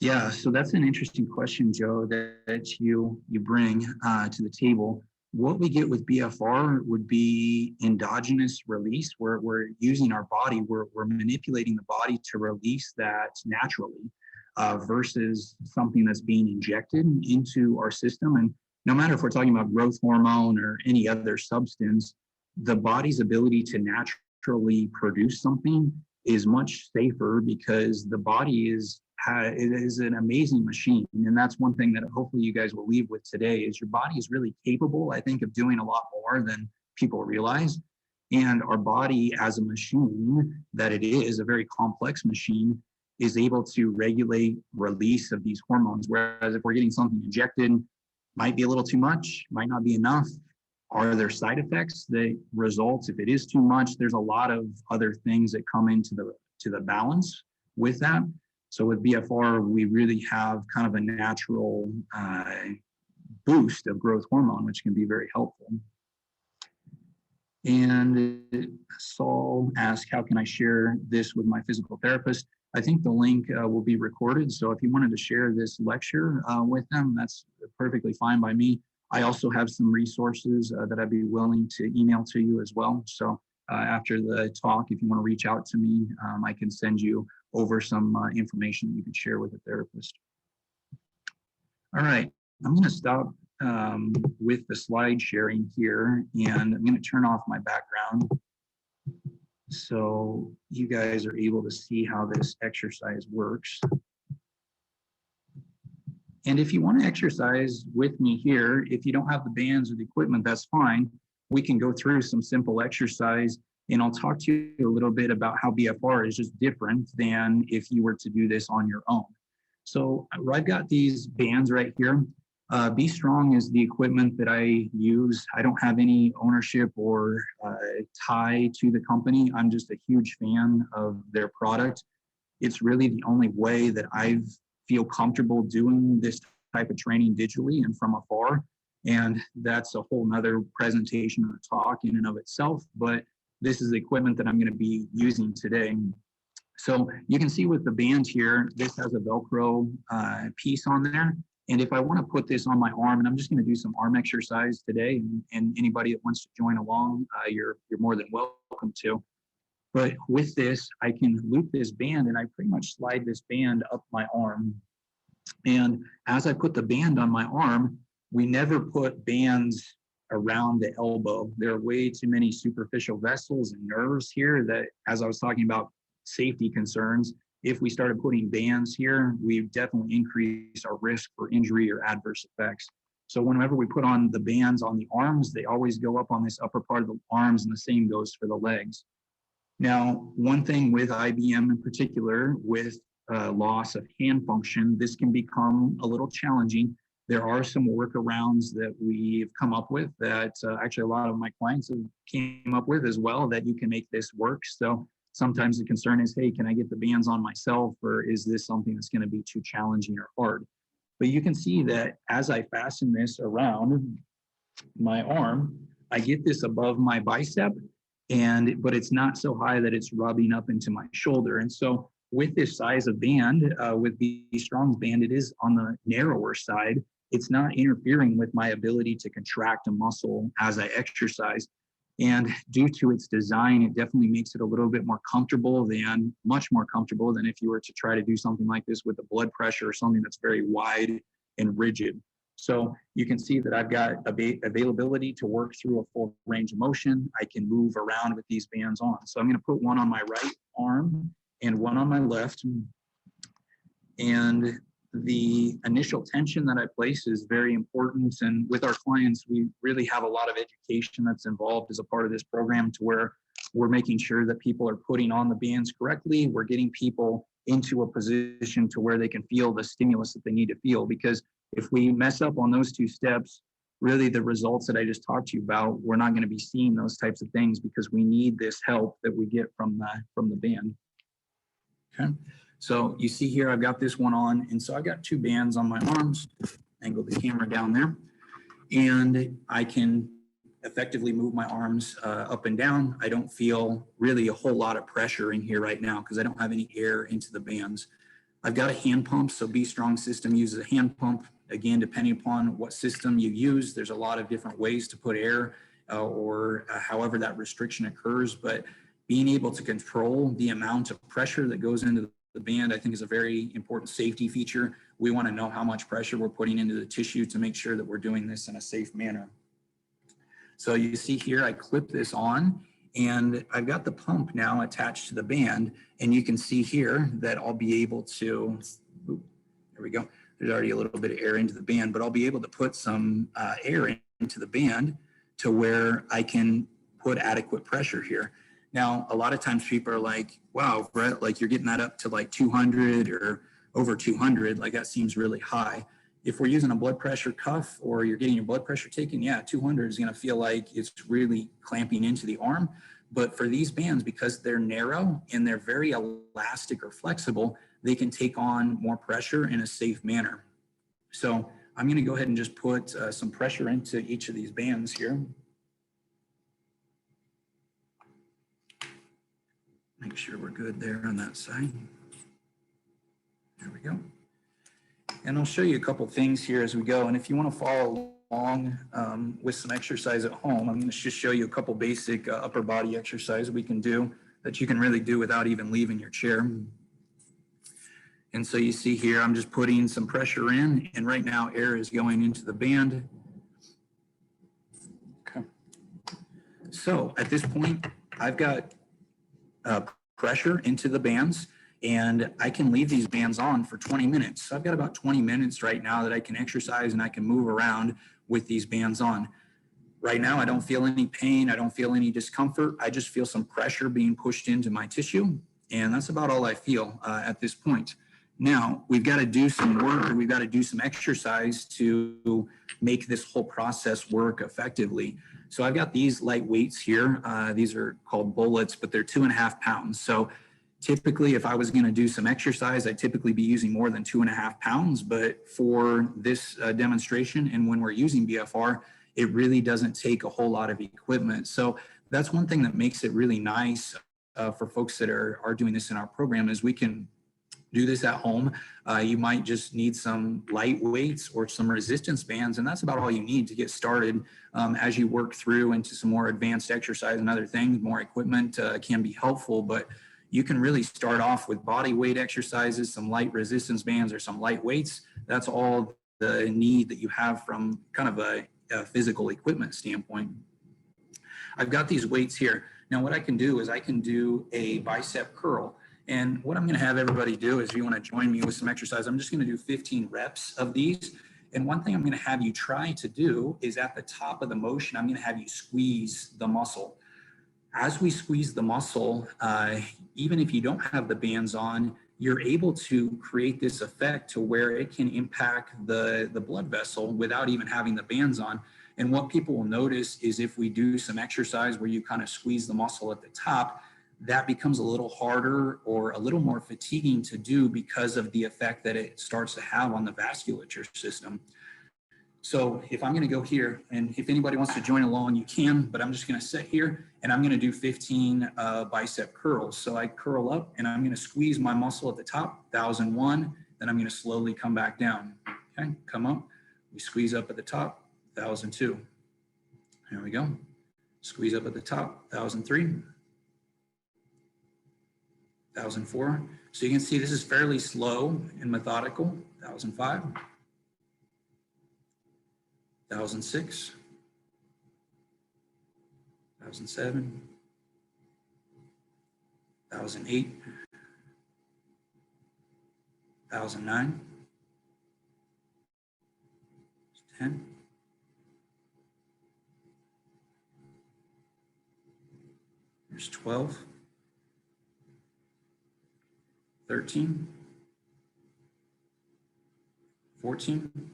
Yeah, so that's an interesting question, Joe, that you bring to the table. What we get with BFR would be endogenous release. We're using our body, we're manipulating the body to release that naturally versus something that's being injected into our system. And no matter if we're talking about growth hormone or any other substance, the body's ability to naturally produce something is much safer, because the body is an amazing machine. And that's one thing that hopefully you guys will leave with today, is your body is really capable, I think, of doing a lot more than people realize. And our body, as a machine that it is, a very complex machine, is able to regulate release of these hormones. Whereas if we're getting something injected, might be a little too much, might not be enough. Are there side effects that result if it is too much? There's a lot of other things that come into the balance with that. So with BFR, we really have kind of a natural boost of growth hormone, which can be very helpful. And Saul asked, how can I share this with my physical therapist? I think the link will be recorded. So if you wanted to share this lecture with them, that's perfectly fine by me. I also have some resources that I'd be willing to email to you as well. So after the talk, if you want to reach out to me, I can send you over some information you can share with a therapist. All right, I'm going to stop with the slide sharing here, and I'm going to turn off my background so you guys are able to see how this exercise works. And if you want to exercise with me here, if you don't have the bands or the equipment, that's fine. We can go through some simple exercise, and I'll talk to you a little bit about how BFR is just different than if you were to do this on your own. So I've got these bands right here. Be Strong is the equipment that I use. I don't have any ownership or tie to the company. I'm just a huge fan of their product. It's really the only way that I feel comfortable doing this type of training digitally and from afar. And that's a whole nother presentation or talk in and of itself, but this is the equipment that I'm going to be using today. So you can see with the band here, this has a Velcro piece on there. And if I want to put this on my arm, and I'm just going to do some arm exercise today, and anybody that wants to join along, you're more than welcome to. But with this, I can loop this band, and I pretty much slide this band up my arm. And as I put the band on my arm, we never put bands around the elbow. There are way too many superficial vessels and nerves here that, as I was talking about safety concerns, if we started putting bands here, we definitely increase our risk for injury or adverse effects. So whenever we put on the bands on the arms, they always go up on this upper part of the arms, and the same goes for the legs. Now, one thing with IBM in particular, with loss of hand function, this can become a little challenging. There are some workarounds that we've come up with that actually a lot of my clients have came up with as well, that you can make this work. So sometimes the concern is, hey, can I get the bands on myself, or is this something that's going to be too challenging or hard? But you can see that as I fasten this around, my arm, I get this above my bicep, but it's not so high that it's rubbing up into my shoulder. And so with this size of band, with the Strong's band, it is on the narrower side. It's not interfering with my ability to contract a muscle as I exercise. And due to its design, it definitely makes it a little bit more comfortable much more comfortable than if you were to try to do something like this with the blood pressure or something that's very wide and rigid. So you can see that I've got availability to work through a full range of motion. I can move around with these bands on. So I'm going to put one on my right arm and one on my left. And the initial tension that I place is very important. And with our clients, we really have a lot of education that's involved as a part of this program, to where we're making sure that people are putting on the bands correctly. We're getting people into a position to where they can feel the stimulus that they need to feel. Because if we mess up on those two steps, really the results that I just talked to you about, we're not going to be seeing those types of things, because we need this help that we get from the band. Okay. So you see here, I've got this one on, and so I've got two bands on my arms. Angle the camera down there, and I can effectively move my arms up and down. I don't feel really a whole lot of pressure in here right now because I don't have any air into the bands. I've got a hand pump, so Be Strong system uses a hand pump. Again, depending upon what system you use, there's a lot of different ways to put air or however that restriction occurs, but being able to control the amount of pressure that goes into the band, I think, is a very important safety feature. We want to know how much pressure we're putting into the tissue to make sure that we're doing this in a safe manner. So you see here, I clip this on, and I've got the pump now attached to the band, and you can see here that I'll be able to, there we go, there's already a little bit of air into the band, but I'll be able to put some air into the band to where I can put adequate pressure here. Now, a lot of times people are like, wow, Brett, like you're getting that up to like 200 or over 200, like that seems really high. If we're using a blood pressure cuff or you're getting your blood pressure taken, yeah, 200 is going to feel like it's really clamping into the arm. But for these bands, because they're narrow and they're very elastic or flexible, they can take on more pressure in a safe manner. So I'm going to go ahead and just put some pressure into each of these bands here. Make sure we're good there on that side. There we go. And I'll show you a couple things here as we go. And if you want to follow along with some exercise at home, I'm going to just show you a couple basic upper body exercises we can do that you can really do without even leaving your chair. And so you see here, I'm just putting some pressure in, and right now air is going into the band. Okay. So at this point, I've got pressure into the bands, and I can leave these bands on for 20 minutes. So I've got about 20 minutes right now that I can exercise and I can move around with these bands on. Right now, I don't feel any pain. I don't feel any discomfort. I just feel some pressure being pushed into my tissue. And that's about all I feel at this point. Now, we've got to do some work, or we've got to do some exercise to make this whole process work effectively. So I've got these light weights here. These are called bullets, but they're 2.5 pounds. So typically, if I was going to do some exercise, I'd typically be using more than 2.5 pounds. But for this demonstration, and when we're using BFR, it really doesn't take a whole lot of equipment. So that's one thing that makes it really nice for folks that are doing this in our program, is we can do this at home. You might just need some light weights or some resistance bands, and that's about all you need to get started. As you work through into some more advanced exercise and other things, more equipment can be helpful, but you can really start off with body weight exercises, some light resistance bands or some light weights. That's all the need that you have from kind of a physical equipment standpoint. I've got these weights here. Now what I can do is I can do a bicep curl. And what I'm going to have everybody do is, if you want to join me with some exercise, I'm just going to do 15 reps of these. And one thing I'm going to have you try to do is, at the top of the motion, I'm going to have you squeeze the muscle. As we squeeze the muscle, even if you don't have the bands on, you're able to create this effect to where it can impact the blood vessel without even having the bands on. And what people will notice is, if we do some exercise where you kind of squeeze the muscle at the top, that becomes a little harder or a little more fatiguing to do because of the effect that it starts to have on the vasculature system. So if I'm going to go here, and if anybody wants to join along, you can, but I'm just going to sit here and I'm going to do 15 bicep curls. So I curl up and I'm going to squeeze my muscle at the top, 1001, then I'm going to slowly come back down. Okay, come up, we squeeze up at the top, 1002. There we go. Squeeze up at the top, 1003, 1004. So you can see this is fairly slow and methodical, 1005. 1006, 1007, 1008, 1009, 10, 12, 13, 14.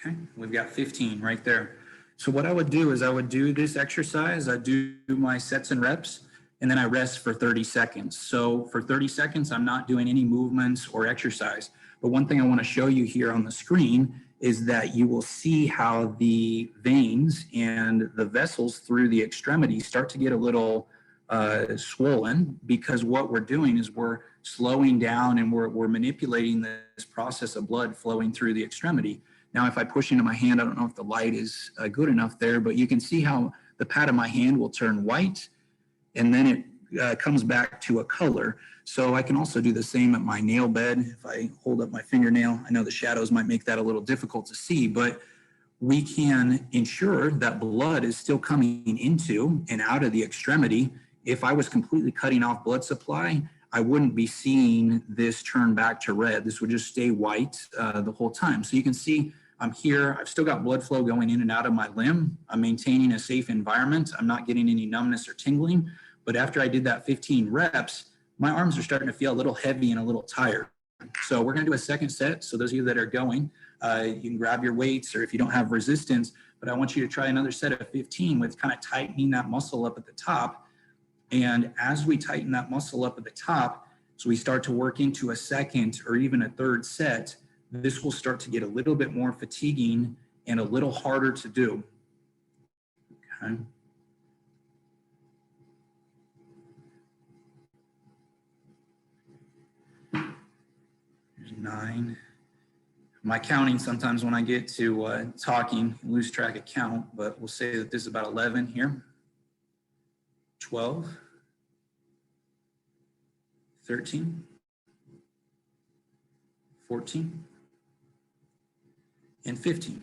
Okay, we've got 15 right there. So what I would do is I would do this exercise, I do my sets and reps, and then I rest for 30 seconds. So for 30 seconds, I'm not doing any movements or exercise. But one thing I want to show you here on the screen is that you will see how the veins and the vessels through the extremities start to get a little swollen, because what we're doing is we're slowing down and we're manipulating this process of blood flowing through the extremity. Now, if I push into my hand, I don't know if the light is good enough there, but you can see how the pad of my hand will turn white and then it comes back to a color. So I can also do the same at my nail bed. If I hold up my fingernail, I know the shadows might make that a little difficult to see, but we can ensure that blood is still coming into and out of the extremity. If I was completely cutting off blood supply, I wouldn't be seeing this turn back to red. This would just stay white the whole time. So you can see I'm here. I've still got blood flow going in and out of my limb. I'm maintaining a safe environment. I'm not getting any numbness or tingling. But after I did that 15 reps, my arms are starting to feel a little heavy and a little tired. So we're going to do a second set. So those of you that are going, you can grab your weights, or if you don't have resistance, but I want you to try another set of 15 with kind of tightening that muscle up at the top. And as we tighten that muscle up at the top, so we start to work into a second or even a third set, this will start to get a little bit more fatiguing and a little harder to do. Okay. There's 9. My counting sometimes when I get to talking, I lose track of count, but we'll say that this is about 11 here. 12, 13, 14, and 15,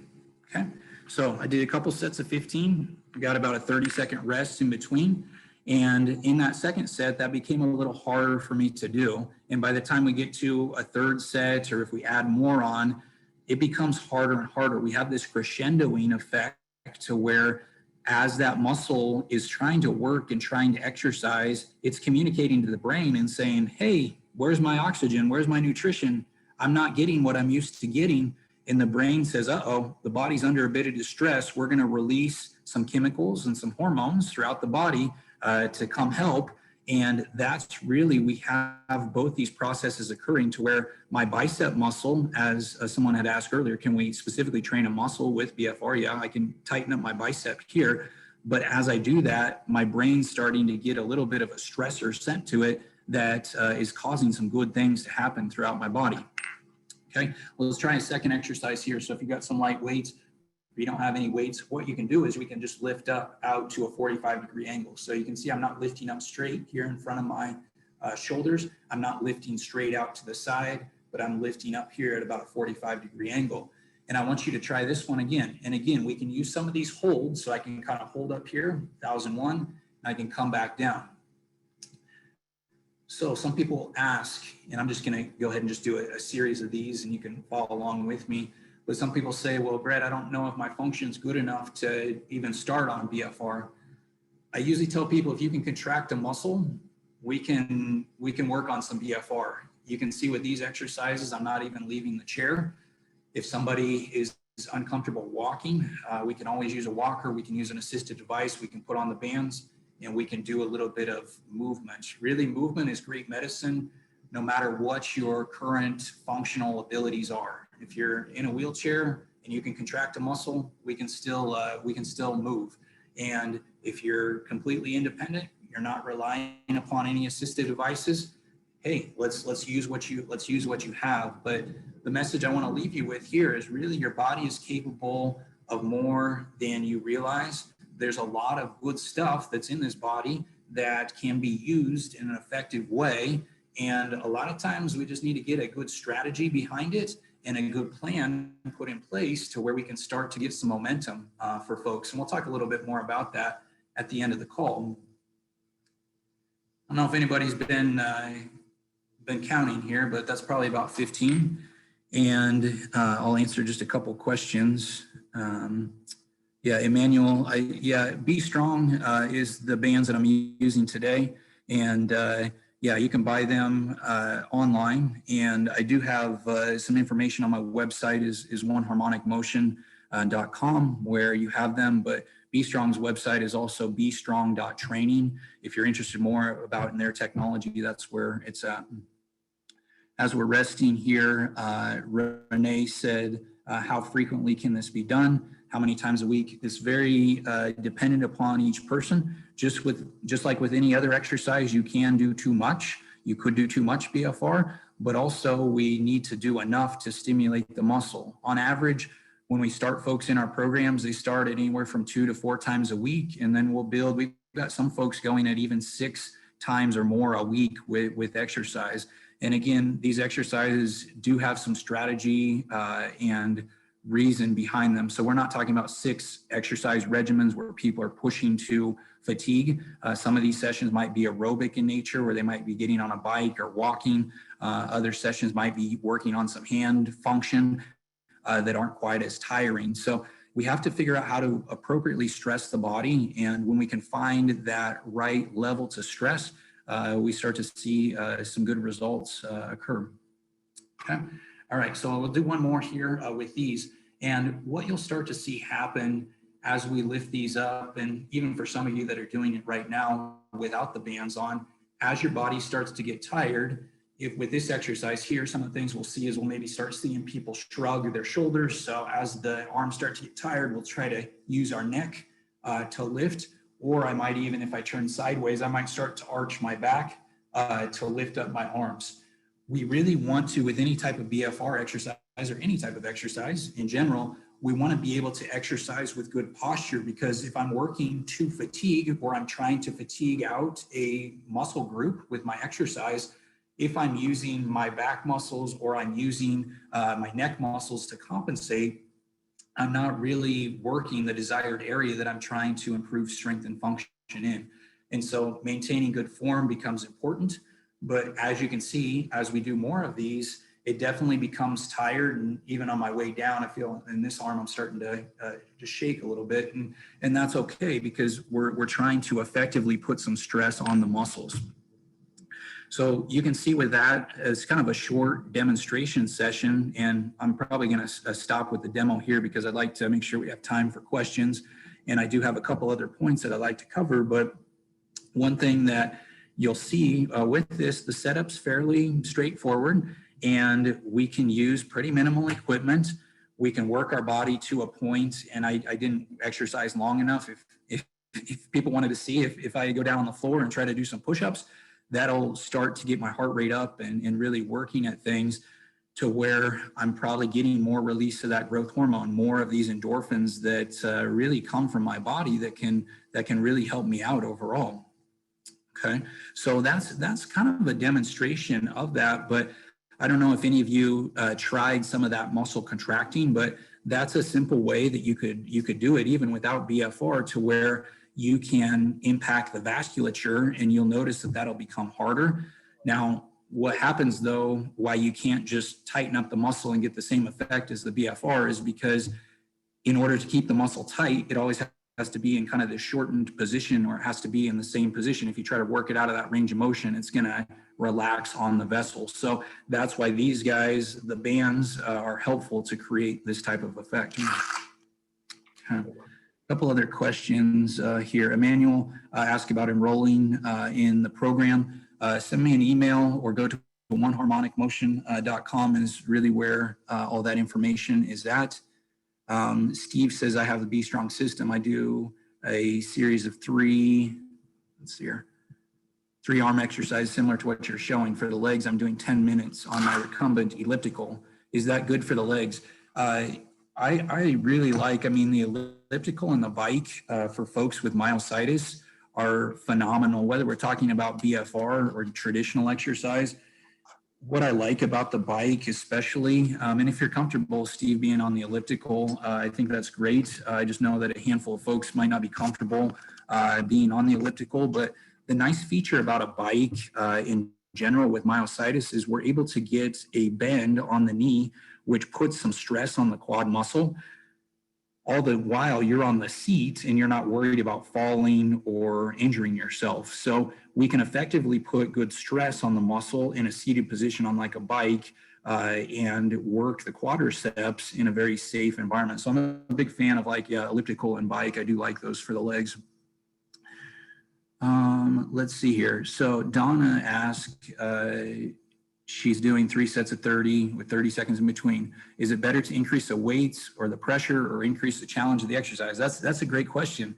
okay? So I did a couple sets of 15, got about a 30-second rest in between, and in that second set, that became a little harder for me to do, and by the time we get to a third set, or if we add more on, it becomes harder and harder. We have this crescendoing effect to where as that muscle is trying to work and trying to exercise, it's communicating to the brain and saying, hey, where's my oxygen? Where's my nutrition? I'm not getting what I'm used to getting. And the brain says, uh-oh, the body's under a bit of distress. We're going to release some chemicals and some hormones throughout the body to come help. And that's really, we have both these processes occurring to where my bicep muscle, as someone had asked earlier, can we specifically train a muscle with BFR? Yeah, I can tighten up my bicep here. But as I do that, my brain's starting to get a little bit of a stressor sent to it that is causing some good things to happen throughout my body. Okay, well, let's try a second exercise here. So if you've got some light weights, if you don't have any weights, what you can do is we can just lift up out to a 45-degree angle. So you can see I'm not lifting up straight here in front of my shoulders. I'm not lifting straight out to the side, but I'm lifting up here at about a 45-degree angle. And I want you to try this one again. And again, we can use some of these holds. So I can kind of hold up here, 1001, and I can come back down. So some people ask, and I'm just going to go ahead and just do a series of these and you can follow along with me. But some people say, well, Brett, I don't know if my function's good enough to even start on BFR. I usually tell people if you can contract a muscle, we can work on some BFR. You can see with these exercises, I'm not even leaving the chair. If somebody is uncomfortable walking, we can always use a walker. We can use an assisted device. We can put on the bands and we can do a little bit of movement. Really, movement is great medicine. no matter what your current functional abilities are. If you're in a wheelchair and you can contract a muscle, we can still move. And if you're completely independent, you're not relying upon any assistive devices, hey, let's use what you have. But the message I want to leave you with here is really your body is capable of more than you realize. There's a lot of good stuff that's in this body that can be used in an effective way. And a lot of times we just need to get a good strategy behind it and a good plan put in place to where we can start to get some momentum for folks. And we'll talk a little bit more about that at the end of the call. I don't know if anybody's been counting here, but that's probably about 15. And I'll answer just a couple questions. Yeah, Emmanuel, Be Strong is the bands that I'm using today. And yeah, you can buy them online. And I do have some information on my website is oneharmonicmotion.com where you have them. But Be Strong's website is also bestrong.training. If you're interested more about in their technology, that's where it's at. As we're resting here, Renee said, how frequently can this be done? How many times a week? It's very dependent upon each person. Just like with any other exercise, you can do too much. You could do too much BFR, but also we need to do enough to stimulate the muscle. On average, when we start folks in our programs, they start at anywhere from 2 to 4 times a week, and then we'll build. We've got some folks going at even 6 times or more a week with exercise. And again, these exercises do have some strategy and reason behind them. So we're not talking about 6 exercise regimens where people are pushing to fatigue. Some of these sessions might be aerobic in nature, where they might be getting on a bike or walking. Other sessions might be working on some hand function that aren't quite as tiring. So we have to figure out how to appropriately stress the body. And when we can find that right level to stress, we start to see some good results occur. Okay. All right, so we'll do one more here with these. And what you'll start to see happen as we lift these up, and even for some of you that are doing it right now without the bands on, as your body starts to get tired, if with this exercise here, some of the things we'll see is we'll maybe start seeing people shrug their shoulders. So as the arms start to get tired, we'll try to use our neck to lift. Or I might even, if I turn sideways, I might start to arch my back to lift up my arms. We really want to, with any type of BFR exercise or any type of exercise in general, we want to be able to exercise with good posture, because if I'm working to fatigue or I'm trying to fatigue out a muscle group with my exercise, if I'm using my back muscles or I'm using my neck muscles to compensate, I'm not really working the desired area that I'm trying to improve strength and function in. And so maintaining good form becomes important. But as you can see, as we do more of these, it definitely becomes tired. And even on my way down, I feel in this arm, I'm starting to shake a little bit. And that's okay, because we're trying to effectively put some stress on the muscles. So you can see with that, it's kind of a short demonstration session, and I'm probably going to stop with the demo here because I'd like to make sure we have time for questions. And I do have a couple other points that I'd like to cover, but one thing that you'll see with this, the setup's fairly straightforward, and we can use pretty minimal equipment. We can work our body to a point, and I didn't exercise long enough. If people wanted to see if I go down on the floor and try to do some push-ups, that'll start to get my heart rate up and really working at things to where I'm probably getting more release of that growth hormone, more of these endorphins that really come from my body that can really help me out overall. Okay, so that's kind of a demonstration of that. But I don't know if any of you tried some of that muscle contracting, but that's a simple way that you could do it even without BFR, to where you can impact the vasculature, and you'll notice that that'll become harder. Now, what happens though, why you can't just tighten up the muscle and get the same effect as the BFR, is because in order to keep the muscle tight, it always has to be in kind of the shortened position, or it has to be in the same position. If you try to work it out of that range of motion, it's going to relax on the vessel. So that's why these guys, the bands, are helpful to create this type of effect. Okay. A couple other questions here. Emmanuel asked about enrolling in the program. Send me an email or go to oneharmonicmotion.com is really where all that information is at. Steve says, I have the Be Strong system. I do a series of three arm exercises similar to what you're showing. For the legs, I'm doing 10 minutes on my recumbent elliptical. Is that good for the legs? I really like, the elliptical and the bike for folks with myositis are phenomenal, whether we're talking about BFR or traditional exercise. What I like about the bike especially, and if you're comfortable, Steve, being on the elliptical, I think that's great. I just know that a handful of folks might not be comfortable being on the elliptical, but the nice feature about a bike in general with myositis is we're able to get a bend on the knee, which puts some stress on the quad muscle. All the while you're on the seat and you're not worried about falling or injuring yourself. So we can effectively put good stress on the muscle in a seated position on like a bike and work the quadriceps in a very safe environment. So I'm a big fan of elliptical and bike. I do like those for the legs. Let's see here. So Donna asked, she's doing 3 sets of 30 with 30 seconds in between. Is it better to increase the weights or the pressure or increase the challenge of the exercise? That's a great question.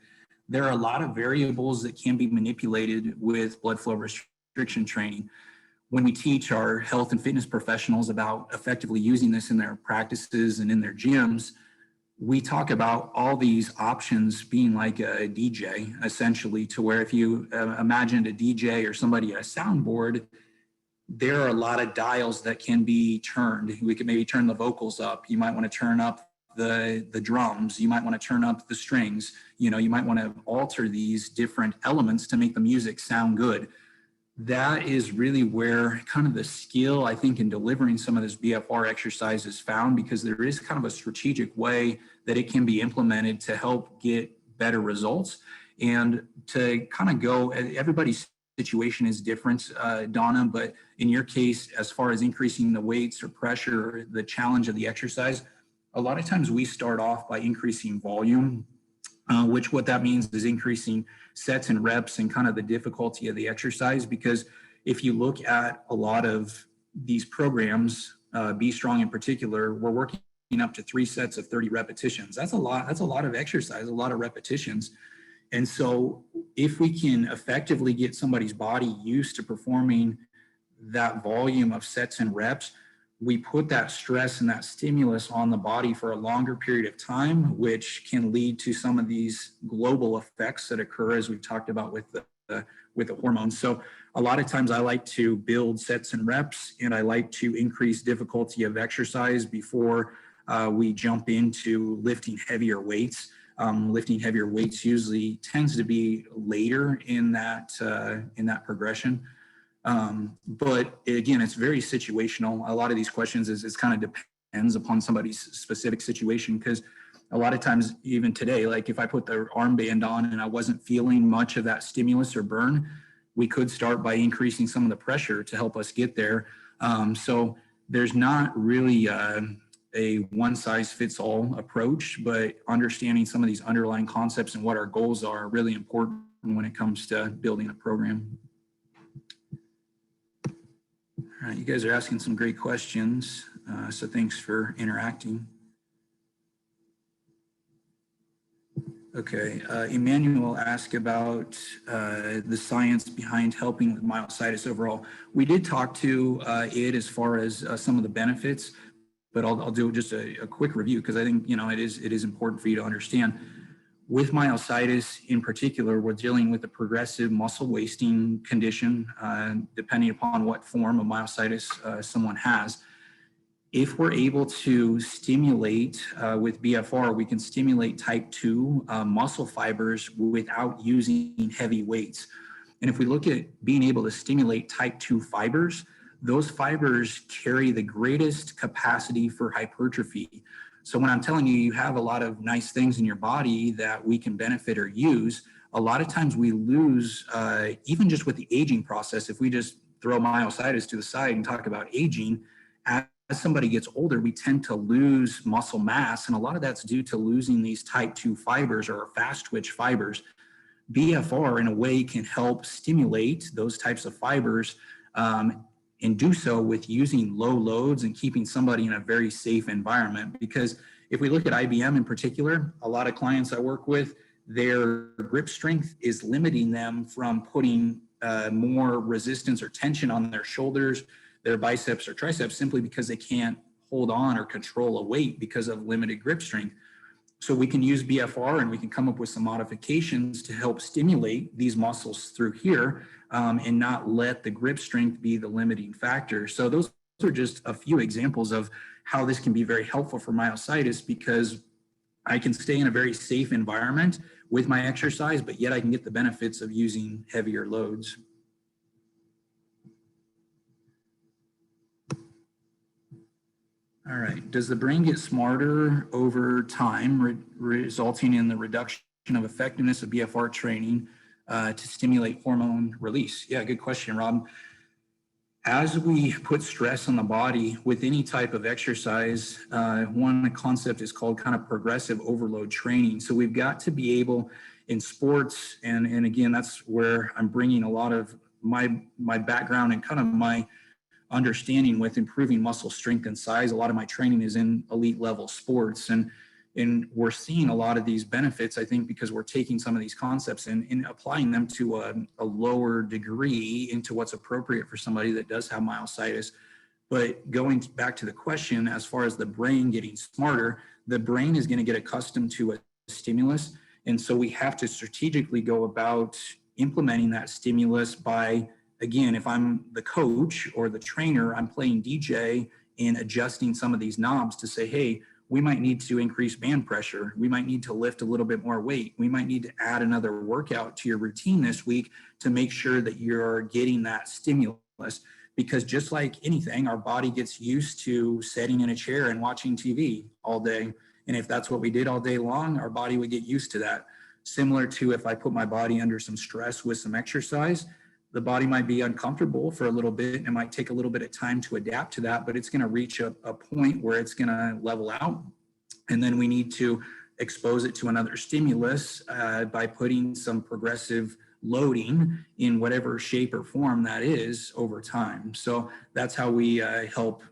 There are a lot of variables that can be manipulated with blood flow restriction training. When we teach our health and fitness professionals about effectively using this in their practices and in their gyms, we talk about all these options being like a DJ, essentially, to where if you imagined a DJ or somebody at a soundboard, there are a lot of dials that can be turned. We could maybe turn the vocals up. You might want to turn up the drums. You might want to turn up the strings. You might want to alter these different elements to make the music sound good. That is really where kind of the skill, I think, in delivering some of this BFR exercise is found, because there is kind of a strategic way that it can be implemented to help get better results and to kind of go, everybody's situation is different, Donna, but in your case, as far as increasing the weights or pressure, or the challenge of the exercise, a lot of times we start off by increasing volume, which what that means is increasing sets and reps and kind of the difficulty of the exercise. Because if you look at a lot of these programs, Be Strong in particular, we're working up to 3 sets of 30 repetitions. That's a lot of exercise, a lot of repetitions. And so if we can effectively get somebody's body used to performing that volume of sets and reps, we put that stress and that stimulus on the body for a longer period of time, which can lead to some of these global effects that occur, as we talked about with the hormones. So a lot of times I like to build sets and reps, and I like to increase difficulty of exercise before we jump into lifting heavier weights. Lifting heavier weights usually tends to be later in that progression. But again, it's very situational. A lot of these questions is kind of depends upon somebody's specific situation, because a lot of times, even today, like if I put the armband on and I wasn't feeling much of that stimulus or burn, we could start by increasing some of the pressure to help us get there. So there's not really a one-size-fits-all approach, but understanding some of these underlying concepts and what our goals are really important when it comes to building a program. All right, you guys are asking some great questions, so thanks for interacting. Okay, Emmanuel asked about the science behind helping with myositis overall. We did talk to it as far as some of the benefits, but I'll do just a quick review, because I think it is important for you to understand. With myositis in particular, we're dealing with a progressive muscle wasting condition, depending upon what form of myositis someone has. If we're able to stimulate with BFR, we can stimulate type 2 muscle fibers without using heavy weights. And if we look at being able to stimulate type 2 fibers, those fibers carry the greatest capacity for hypertrophy. So when I'm telling you, you have a lot of nice things in your body that we can benefit or use, a lot of times we lose, even just with the aging process. If we just throw myositis to the side and talk about aging, as somebody gets older, we tend to lose muscle mass. And a lot of that's due to losing these type 2 fibers or fast twitch fibers. BFR in a way can help stimulate those types of fibers and do so with using low loads and keeping somebody in a very safe environment. Because if we look at IBM in particular, a lot of clients I work with, their grip strength is limiting them from putting more resistance or tension on their shoulders, their biceps or triceps, simply because they can't hold on or control a weight because of limited grip strength. So we can use BFR and we can come up with some modifications to help stimulate these muscles through here, and not let the grip strength be the limiting factor. So those are just a few examples of how this can be very helpful for myositis, because I can stay in a very safe environment with my exercise, but yet I can get the benefits of using heavier loads. All right. Does the brain get smarter over time, resulting in the reduction of effectiveness of BFR training to stimulate hormone release? Yeah, good question, Rob. As we put stress on the body with any type of exercise, one concept is called kind of progressive overload training. So we've got to be able in sports, and again, that's where I'm bringing a lot of my background and kind of my understanding with improving muscle strength and size. A lot of my training is in elite level sports, and we're seeing a lot of these benefits, I think, because we're taking some of these concepts and applying them to a lower degree into what's appropriate for somebody that does have myositis. But going back to the question, as far as the brain getting smarter, the brain is going to get accustomed to a stimulus. And so we have to strategically go about implementing that stimulus by, again, if I'm the coach or the trainer, I'm playing DJ and adjusting some of these knobs to say, hey, we might need to increase band pressure. We might need to lift a little bit more weight. We might need to add another workout to your routine this week to make sure that you're getting that stimulus. Because just like anything, our body gets used to sitting in a chair and watching TV all day. And if that's what we did all day long, our body would get used to that. Similar to if I put my body under some stress with some exercise, the body might be uncomfortable for a little bit. It might take a little bit of time to adapt to that, but it's going to reach a point where it's going to level out. And then we need to expose it to another stimulus by putting some progressive loading in whatever shape or form that is over time. So that's how we help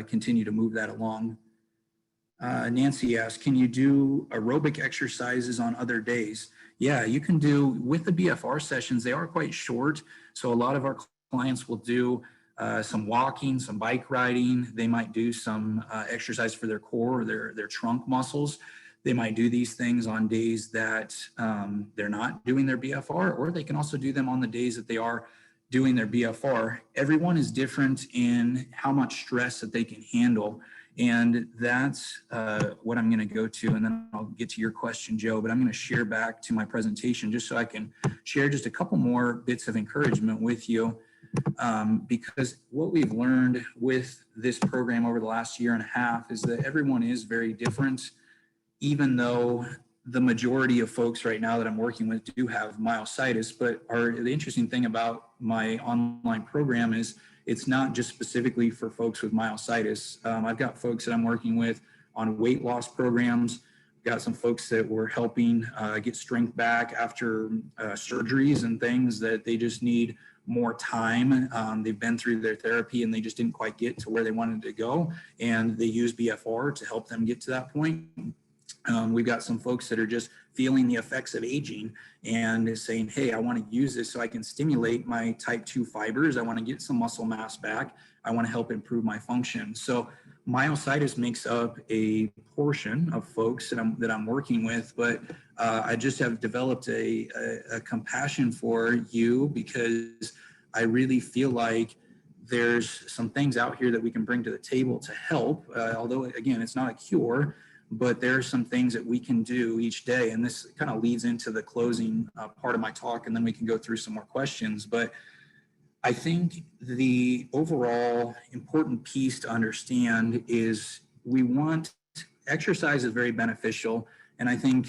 continue to move that along. Nancy asked, can you do aerobic exercises on other days? Yeah, you can do, with the BFR sessions, they are quite short. So a lot of our clients will do some walking, some bike riding. They might do some exercise for their core or their trunk muscles. They might do these things on days that they're not doing their BFR, or they can also do them on the days that they are doing their BFR. Everyone is different in how much stress that they can handle. And that's what I'm going to go to, and then I'll get to your question, Joe, but I'm going to share back to my presentation just so I can share just a couple more bits of encouragement with you, because what we've learned with this program over the last year and a half is that everyone is very different, even though the majority of folks right now that I'm working with do have myositis. But the interesting thing about my online program is it's not just specifically for folks with myositis. I've got folks that I'm working with on weight loss programs. Got some folks that we're helping get strength back after surgeries and things that they just need more time. They've been through their therapy and they just didn't quite get to where they wanted to go. And they use BFR to help them get to that point. We've got some folks that are just feeling the effects of aging and is saying, hey, I want to use this so I can stimulate my type 2 fibers. I want to get some muscle mass back. I want to help improve my function. So myositis makes up a portion of folks that I'm working with, but I just have developed a compassion for you, because I really feel like there's some things out here that we can bring to the table to help, although again, it's not a cure, but there are some things that we can do each day. And this kind of leads into the closing part of my talk, and then we can go through some more questions. But I think the overall important piece to understand is exercise is very beneficial. And I think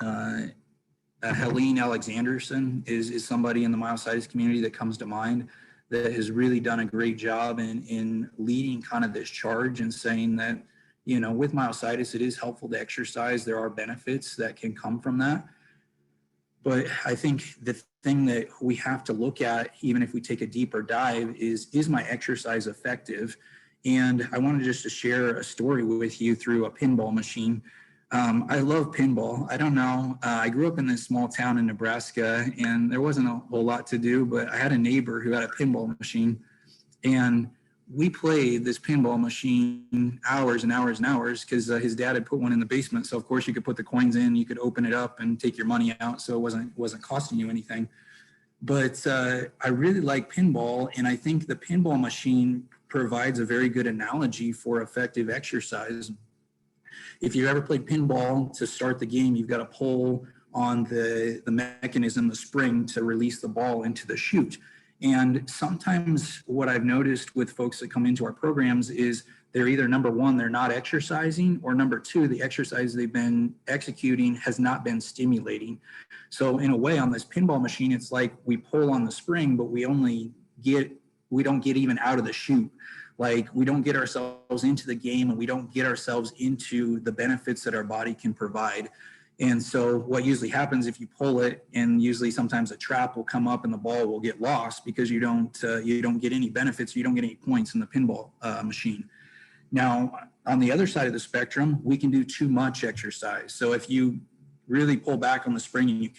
Helene Alexanderson is somebody in the myositis community that comes to mind that has really done a great job in leading kind of this charge and saying that, you know, with myositis, it is helpful to exercise. There are benefits that can come from that. But I think the thing that we have to look at, even if we take a deeper dive, is my exercise effective? And I wanted just to share a story with you through a pinball machine. I love pinball. I don't know. I grew up in this small town in Nebraska, and there wasn't a whole lot to do, but I had a neighbor who had a pinball machine, and we played this pinball machine hours and hours and hours because his dad had put one in the basement. So of course you could put the coins in, you could open it up and take your money out. So it wasn't costing you anything. But I really like pinball, and I think the pinball machine provides a very good analogy for effective exercise. If you ever played pinball, to start the game, you've got to pull on the mechanism, the spring, to release the ball into the chute. And sometimes what I've noticed with folks that come into our programs is they're either, number one, they're not exercising, or number two, the exercise they've been executing has not been stimulating. So in a way, on this pinball machine, it's like we pull on the spring, but we don't get even out of the chute. Like, we don't get ourselves into the game, and we don't get ourselves into the benefits that our body can provide. And so what usually happens if you pull it, and usually sometimes a trap will come up and the ball will get lost because you don't get any benefits, you don't get any points in the pinball machine. Now, on the other side of the spectrum, we can do too much exercise. So if you really pull back on the spring and you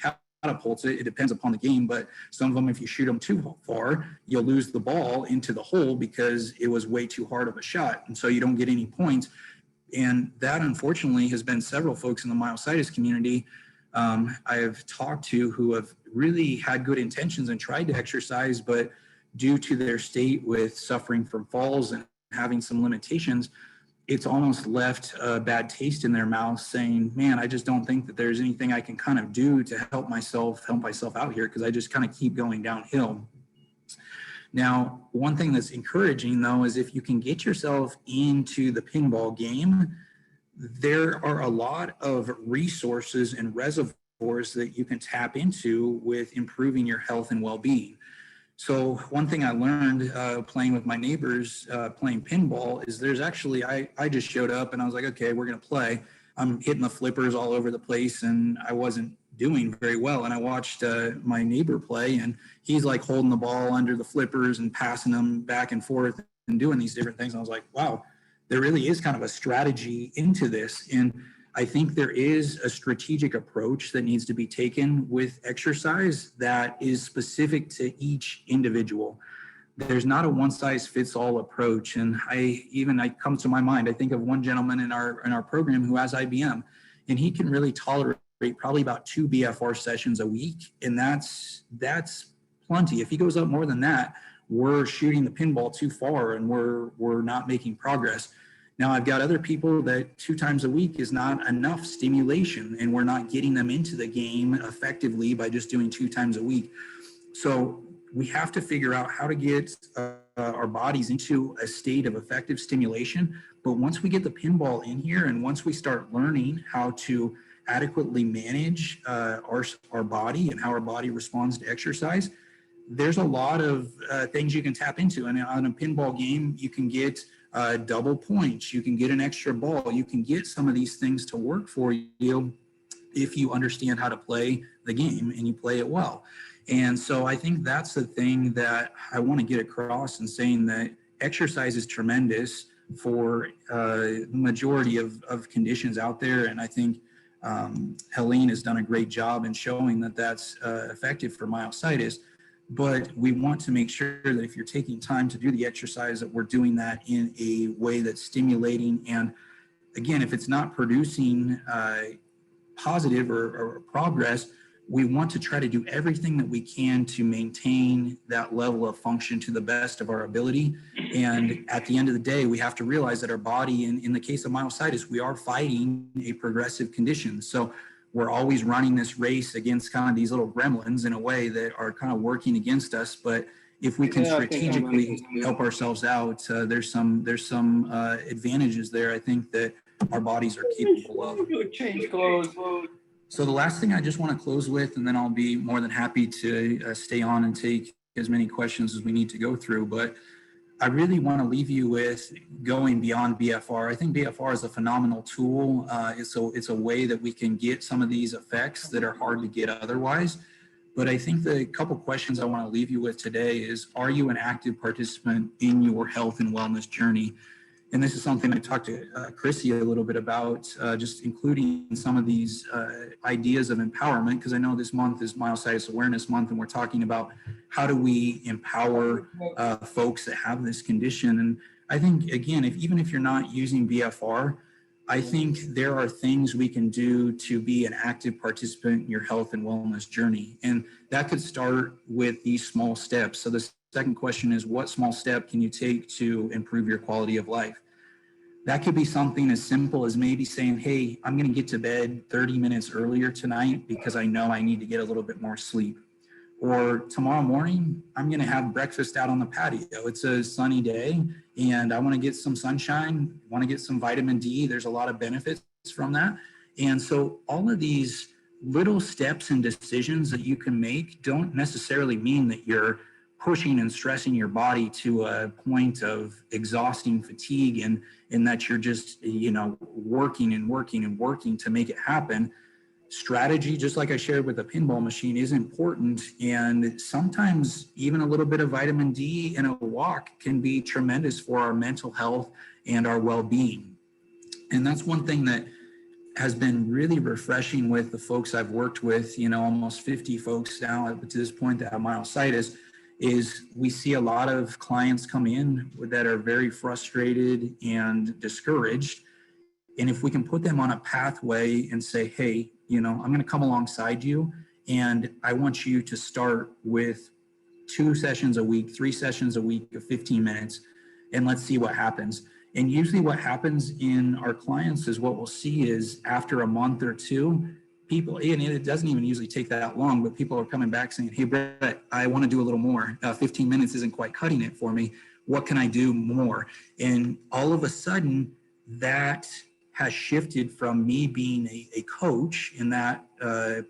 catapult it, it depends upon the game, but some of them, if you shoot them too far, you'll lose the ball into the hole because it was way too hard of a shot. And so you don't get any points. And that, unfortunately, has been several folks in the myositis community I have talked to who have really had good intentions and tried to exercise, but due to their state with suffering from falls and having some limitations, it's almost left a bad taste in their mouth, saying, man, I just don't think that there's anything I can kind of do to help myself out here, because I just kind of keep going downhill. Now, one thing that's encouraging, though, is if you can get yourself into the pinball game, there are a lot of resources and reservoirs that you can tap into with improving your health and well-being. So one thing I learned playing with my neighbors, playing pinball, is there's actually, I just showed up and I was like, okay, we're going to play. I'm hitting the flippers all over the place and I wasn't doing very well. And I watched my neighbor play, and he's like holding the ball under the flippers and passing them back and forth and doing these different things. And I was like, wow, there really is kind of a strategy into this. And I think there is a strategic approach that needs to be taken with exercise that is specific to each individual. There's not a one-size-fits-all approach. And it comes to my mind, I think of one gentleman in our program who has IBM, and he can really tolerate probably about 2 BFR sessions a week. And that's plenty. If he goes up more than that, we're shooting the pinball too far and we're not making progress. Now, I've got other people that 2 times a week is not enough stimulation, and we're not getting them into the game effectively by just doing 2 times a week. So we have to figure out how to get our bodies into a state of effective stimulation. But once we get the pinball in here, and once we start learning how to adequately manage our body and how our body responds to exercise, there's a lot of things you can tap into. And on a pinball game, you can get double points, you can get an extra ball, you can get some of these things to work for you if you understand how to play the game and you play it well. And so I think that's the thing that I want to get across in saying that exercise is tremendous for the majority of conditions out there. And I think Helene has done a great job in showing that that's effective for myositis. But we want to make sure that if you're taking time to do the exercise, that we're doing that in a way that's stimulating. And again, if it's not producing positive or progress, we want to try to do everything that we can to maintain that level of function to the best of our ability. And at the end of the day, we have to realize that our body, in the case of myositis, we are fighting a progressive condition. So we're always running this race against kind of these little gremlins in a way that are kind of working against us. But if we can strategically help ourselves out, there's some advantages there, I think, that our bodies are capable of. Change clothes. So the last thing I just want to close with, and then I'll be more than happy to stay on and take as many questions as we need to go through, but I really want to leave you with going beyond BFR. I think BFR is a phenomenal tool. It's a way that we can get some of these effects that are hard to get otherwise. But I think the couple questions I want to leave you with today is, are you an active participant in your health and wellness journey? And this is something I talked to Chrissy a little bit about, just including some of these ideas of empowerment, because I know this month is Myositis Awareness Month, and we're talking about how do we empower folks that have this condition. And I think, again, even if you're not using BFR, I think there are things we can do to be an active participant in your health and wellness journey. And that could start with these small steps. So the second question is, what small step can you take to improve your quality of life? That could be something as simple as maybe saying, hey, I'm going to get to bed 30 minutes earlier tonight because I know I need to get a little bit more sleep. Or tomorrow morning, I'm going to have breakfast out on the patio. It's a sunny day and I want to get some sunshine, want to get some vitamin D. There's a lot of benefits from that. And so all of these little steps and decisions that you can make don't necessarily mean that you're pushing and stressing your body to a point of exhausting fatigue and that you're just, working and working and working to make it happen. Strategy, just like I shared with the pinball machine, is important. And sometimes even a little bit of vitamin D and a walk can be tremendous for our mental health and our well-being. And that's one thing that has been really refreshing with the folks I've worked with, almost 50 folks now to this point that have myositis, is we see a lot of clients come in that are very frustrated and discouraged. And if we can put them on a pathway and say, hey, I'm going to come alongside you, and I want you to start with 2 sessions a week, 3 sessions a week of 15 minutes, and let's see what happens. And usually what happens in our clients is what we'll see is after a month or two, people, and it doesn't even usually take that long, but people are coming back saying, hey, Brett, I want to do a little more. 15 minutes isn't quite cutting it for me. What can I do more? And all of a sudden, that has shifted from me being a coach in that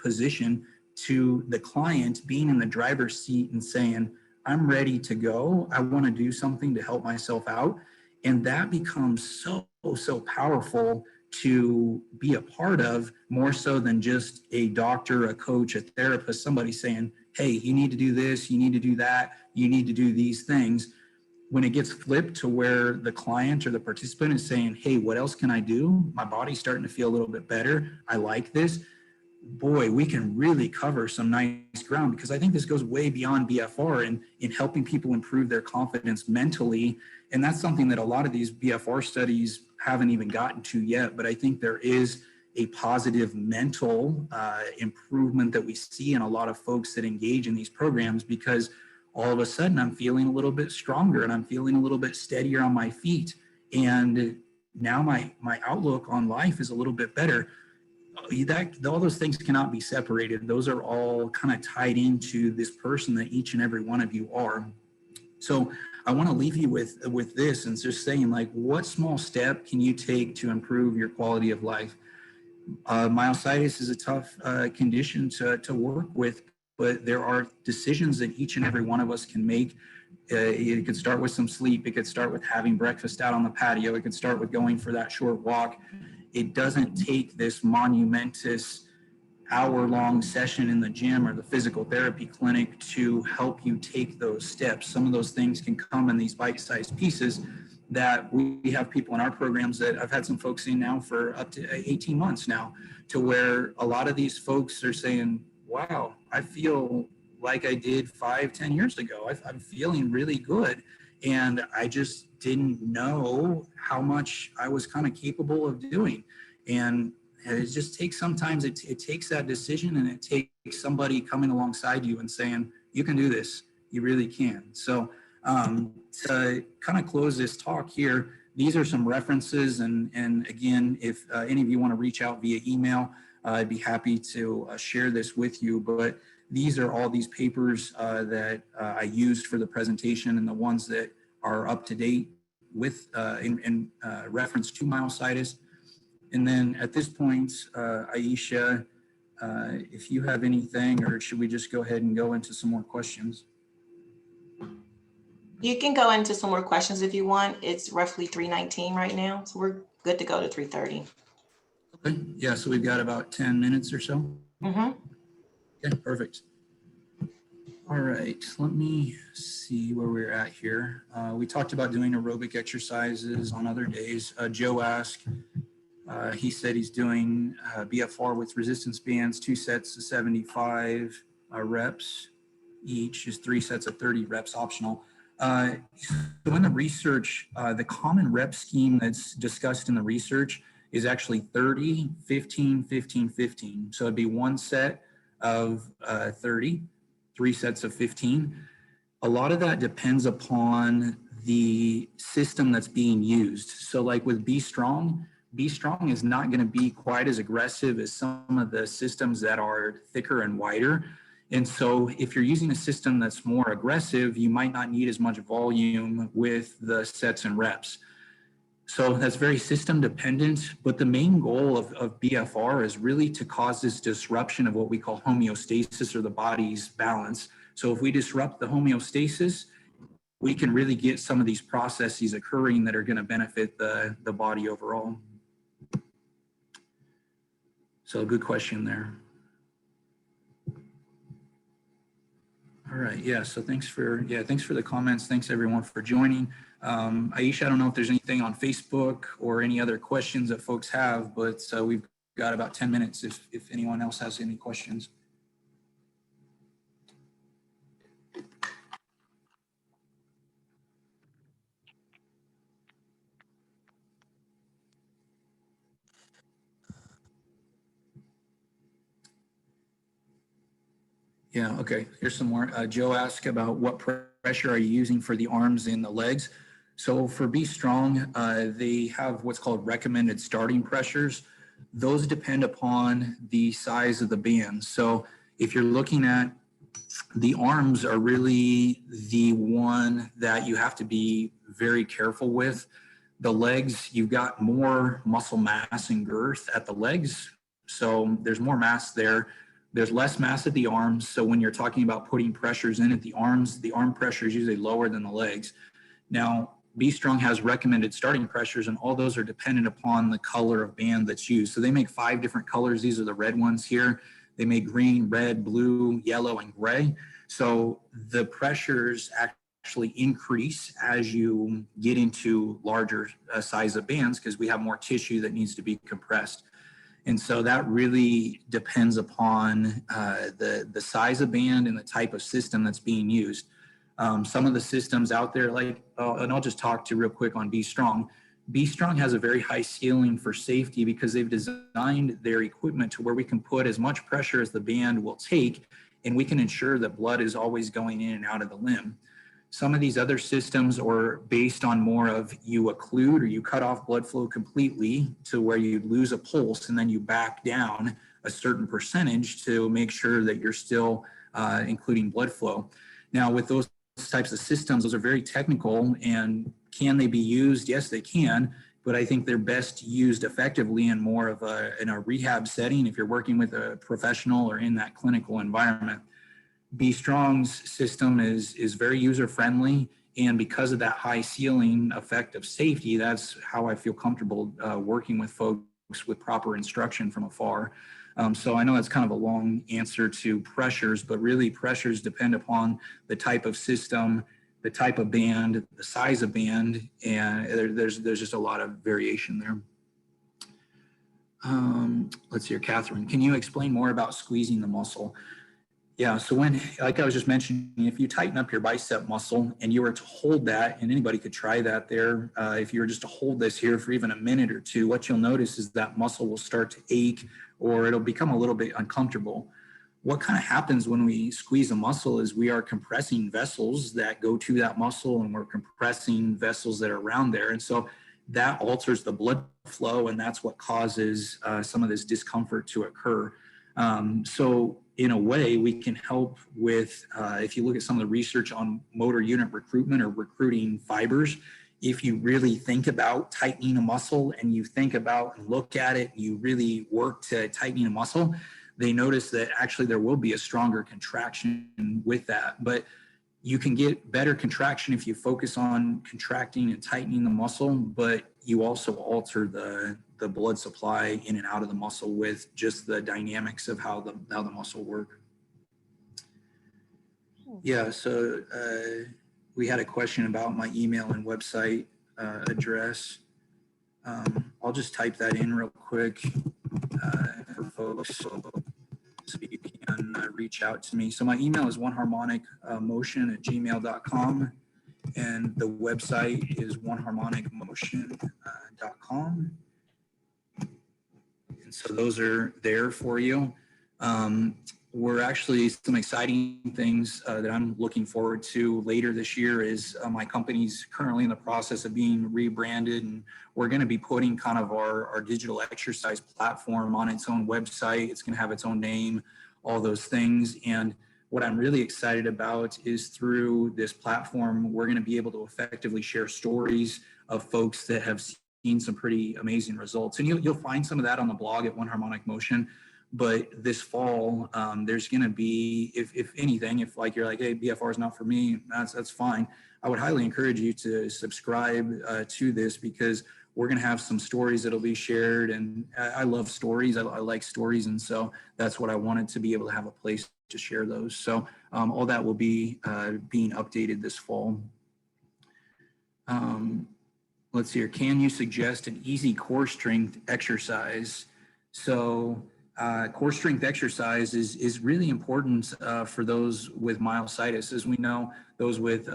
position to the client being in the driver's seat and saying, I'm ready to go. I want to do something to help myself out. And that becomes so powerful to be a part of, more so than just a doctor, a coach, a therapist, somebody saying, hey, you need to do this, you need to do that, you need to do these things. When it gets flipped to where the client or the participant is saying, hey, what else can I do? My body's starting to feel a little bit better. I like this. Boy, we can really cover some nice ground, because I think this goes way beyond BFR and in helping people improve their confidence mentally. And that's something that a lot of these BFR studies haven't even gotten to yet. But I think there is a positive mental improvement that we see in a lot of folks that engage in these programs, because all of a sudden I'm feeling a little bit stronger and I'm feeling a little bit steadier on my feet. And now my outlook on life is a little bit better. All those things cannot be separated. Those are all kind of tied into this person that each and every one of you are. So I want to leave you with this and just saying, like, what small step can you take to improve your quality of life? Myositis is a tough condition to work with, but there are decisions that each and every one of us can make. It could start with some sleep. It could start with having breakfast out on the patio. It could start with going for that short walk. It doesn't take this monumentous hour-long session in the gym or the physical therapy clinic to help you take those steps. Some of those things can come in these bite-sized pieces that we have people in our programs that I've had some folks in now for up to 18 months now, to where a lot of these folks are saying, wow, I feel like I did 5-10 years ago. I'm feeling really good. And I just didn't know how much I was kind of capable of doing. And it just takes, sometimes it takes that decision, and it takes somebody coming alongside you and saying, you can do this, you really can. So to kind of close this talk here, these are some references. And again, if any of you want to reach out via email, I'd be happy to share this with you. But these are all these papers that I used for the presentation, and the ones that are up to date with in reference to myositis. And then at this point, Aisha, if you have anything, or should we just go ahead and go into some more questions? You can go into some more questions if you want. It's roughly 3:19 right now, so we're good to go to 3:30. Okay, yeah, so we've got about 10 minutes or so. Mm-hmm. Okay, perfect. All right, let me see where we're at here. We talked about doing aerobic exercises on other days. Joe asked, he said he's doing BFR with resistance bands, 2 sets of 75 reps each, is 3 sets of 30 reps optional. So in the research, the common rep scheme that's discussed in the research is actually 30, 15, 15, 15. So it'd be 1 set of 30, 3 sets of 15. A lot of that depends upon the system that's being used. So like with Be Strong is not going to be quite as aggressive as some of the systems that are thicker and wider. And so if you're using a system that's more aggressive, you might not need as much volume with the sets and reps. So that's very system dependent, but the main goal of BFR is really to cause this disruption of what we call homeostasis, or the body's balance. So if we disrupt the homeostasis, we can really get some of these processes occurring that are going to benefit the body overall. So good question there. All right, yeah, so thanks for the comments. Thanks everyone for joining. Aisha, I don't know if there's anything on Facebook or any other questions that folks have, but we've got about 10 minutes if anyone else has any questions. Yeah, okay, here's some more. Joe asked about what pressure are you using for the arms and the legs? So for Be Strong, they have what's called recommended starting pressures. Those depend upon the size of the band. So if you're looking at the arms are really the one that you have to be very careful with. The legs, you've got more muscle mass and girth at the legs. So there's more mass there. There's less mass at the arms. So when you're talking about putting pressures in at the arms, the arm pressure is usually lower than the legs. Now, Be Strong has recommended starting pressures, and all those are dependent upon the color of band that's used. So they make 5 different colors. These are the red ones here. They make green, red, blue, yellow, and gray. So the pressures actually increase as you get into larger size of bands, because we have more tissue that needs to be compressed. And so that really depends upon the size of band and the type of system that's being used. Some of the systems out there, like, and I'll just talk to real quick on Be Strong. Be Strong has a very high ceiling for safety because they've designed their equipment to where we can put as much pressure as the band will take, and we can ensure that blood is always going in and out of the limb. Some of these other systems are based on more of you occlude or you cut off blood flow completely to where you lose a pulse, and then you back down a certain percentage to make sure that you're still including blood flow. Now, with those types of systems, those are very technical, and can they be used? Yes, they can, but I think they're best used effectively in more of in a rehab setting if you're working with a professional or in that clinical environment. Be Strong's system is very user friendly, and because of that high ceiling effect of safety, that's how I feel comfortable working with folks with proper instruction from afar. So I know that's kind of a long answer to pressures, but really pressures depend upon the type of system, the type of band, the size of band, and there's just a lot of variation there. Let's see here, Catherine, can you explain more about squeezing the muscle? Yeah, so when, like I was just mentioning, if you tighten up your bicep muscle and you were to hold that, and anybody could try that there, if you were just to hold this here for even a minute or two, what you'll notice is that muscle will start to ache, or it'll become a little bit uncomfortable. What kind of happens when we squeeze a muscle is we are compressing vessels that go to that muscle, and we're compressing vessels that are around there. And so that alters the blood flow, and that's what causes some of this discomfort to occur. So in a way, we can help with, if you look at some of the research on motor unit recruitment or recruiting fibers, if you really think about tightening a muscle and you think about and look at it, you really work to tightening a muscle, they notice that actually there will be a stronger contraction with that. But you can get better contraction if you focus on contracting and tightening the muscle, but you also alter the blood supply in and out of the muscle with just the dynamics of how the muscle work. Yeah, so we had a question about my email and website address. I'll just type that in real quick for folks so you can reach out to me. So my email is oneharmonicmotion@gmail.com, and the website is oneharmonicmotion.com. And so those are there for you. We're actually some exciting things that I'm looking forward to later this year is my company's currently in the process of being rebranded, and we're going to be putting kind of our digital exercise platform on its own website. It's going to have its own name, all those things. And what I'm really excited about is through this platform, we're going to be able to effectively share stories of folks that have seen some pretty amazing results. And you'll find some of that on the blog at One Harmonic Motion. But this fall, there's going to be, if anything, if like you're like, hey, BFR is not for me, that's fine. I would highly encourage you to subscribe to this, because we're going to have some stories that'll be shared. And I love stories. I like stories. And so that's what I wanted, to be able to have a place to share those. So all that will be being updated this fall. Let's see here. Can you suggest an easy core strength exercise? So core strength exercise is really important for those with myositis. As we know, those with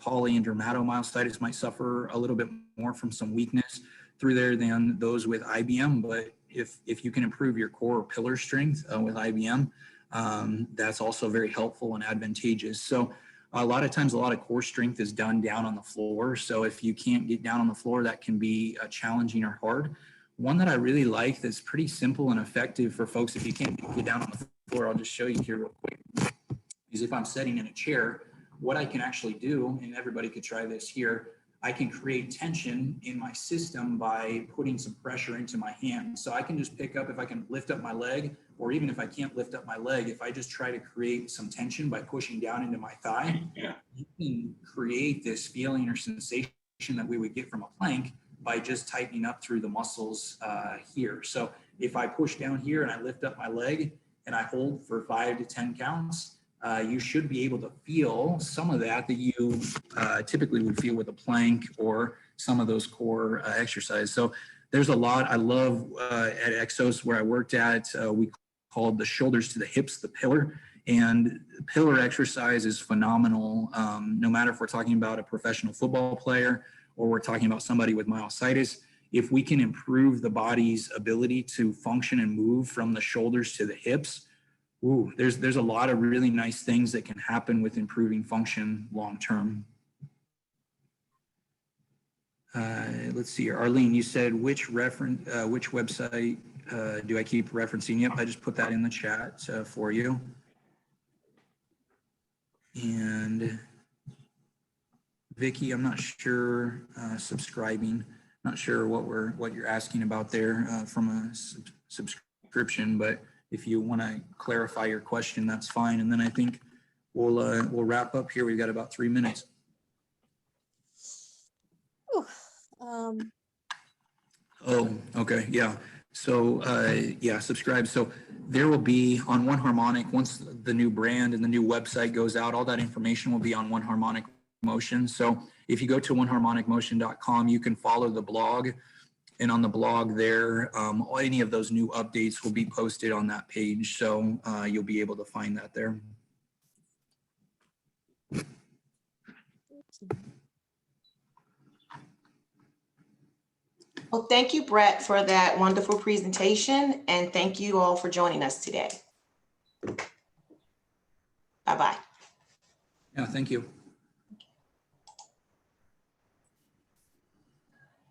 poly and dermatomyositis might suffer a little bit more from some weakness through there than those with IBM. But if you can improve your core or pillar strength with IBM, that's also very helpful and advantageous. So a lot of times, a lot of core strength is done down on the floor. So if you can't get down on the floor, that can be challenging or hard. One that I really like that's pretty simple and effective for folks if you can't get down on the floor, I'll just show you here real quick, is if I'm sitting in a chair, what I can actually do, and everybody could try this here, I can create tension in my system by putting some pressure into my hand. So I can just pick up, if I can lift up my leg, or even if I can't lift up my leg, if I just try to create some tension by pushing down into my thigh, you can create this feeling or sensation that we would get from a plank by just tightening up through the muscles here. So if I push down here and I lift up my leg and I hold for 5 to 10 counts, you should be able to feel some of that you typically would feel with a plank or some of those core exercises. So there's a lot. I love at Exos where I worked at, we called the shoulders to the hips, the pillar. And pillar exercise is phenomenal, no matter if we're talking about a professional football player or we're talking about somebody with myositis. If we can improve the body's ability to function and move from the shoulders to the hips, there's a lot of really nice things that can happen with improving function long term. Let's see here. Arlene, you said which website do I keep referencing? Yep, I just put that in the chat for you. And Vicky, I'm not sure subscribing. Not sure what you're asking about there from a subscription, but if you want to clarify your question, that's fine. And then I think we'll wrap up here. We've got about 3 minutes. Oh, okay, yeah. So yeah, subscribe. So there will be on One Harmonic, once the new brand and the new website goes out, all that information will be on One Harmonic Motion. So if you go to oneharmonicmotion.com, you can follow the blog, and on the blog there, any of those new updates will be posted on that page. So you'll be able to find that there. Well, thank you, Brett, for that wonderful presentation, and thank you all for joining us today. Bye-bye. Yeah, thank you.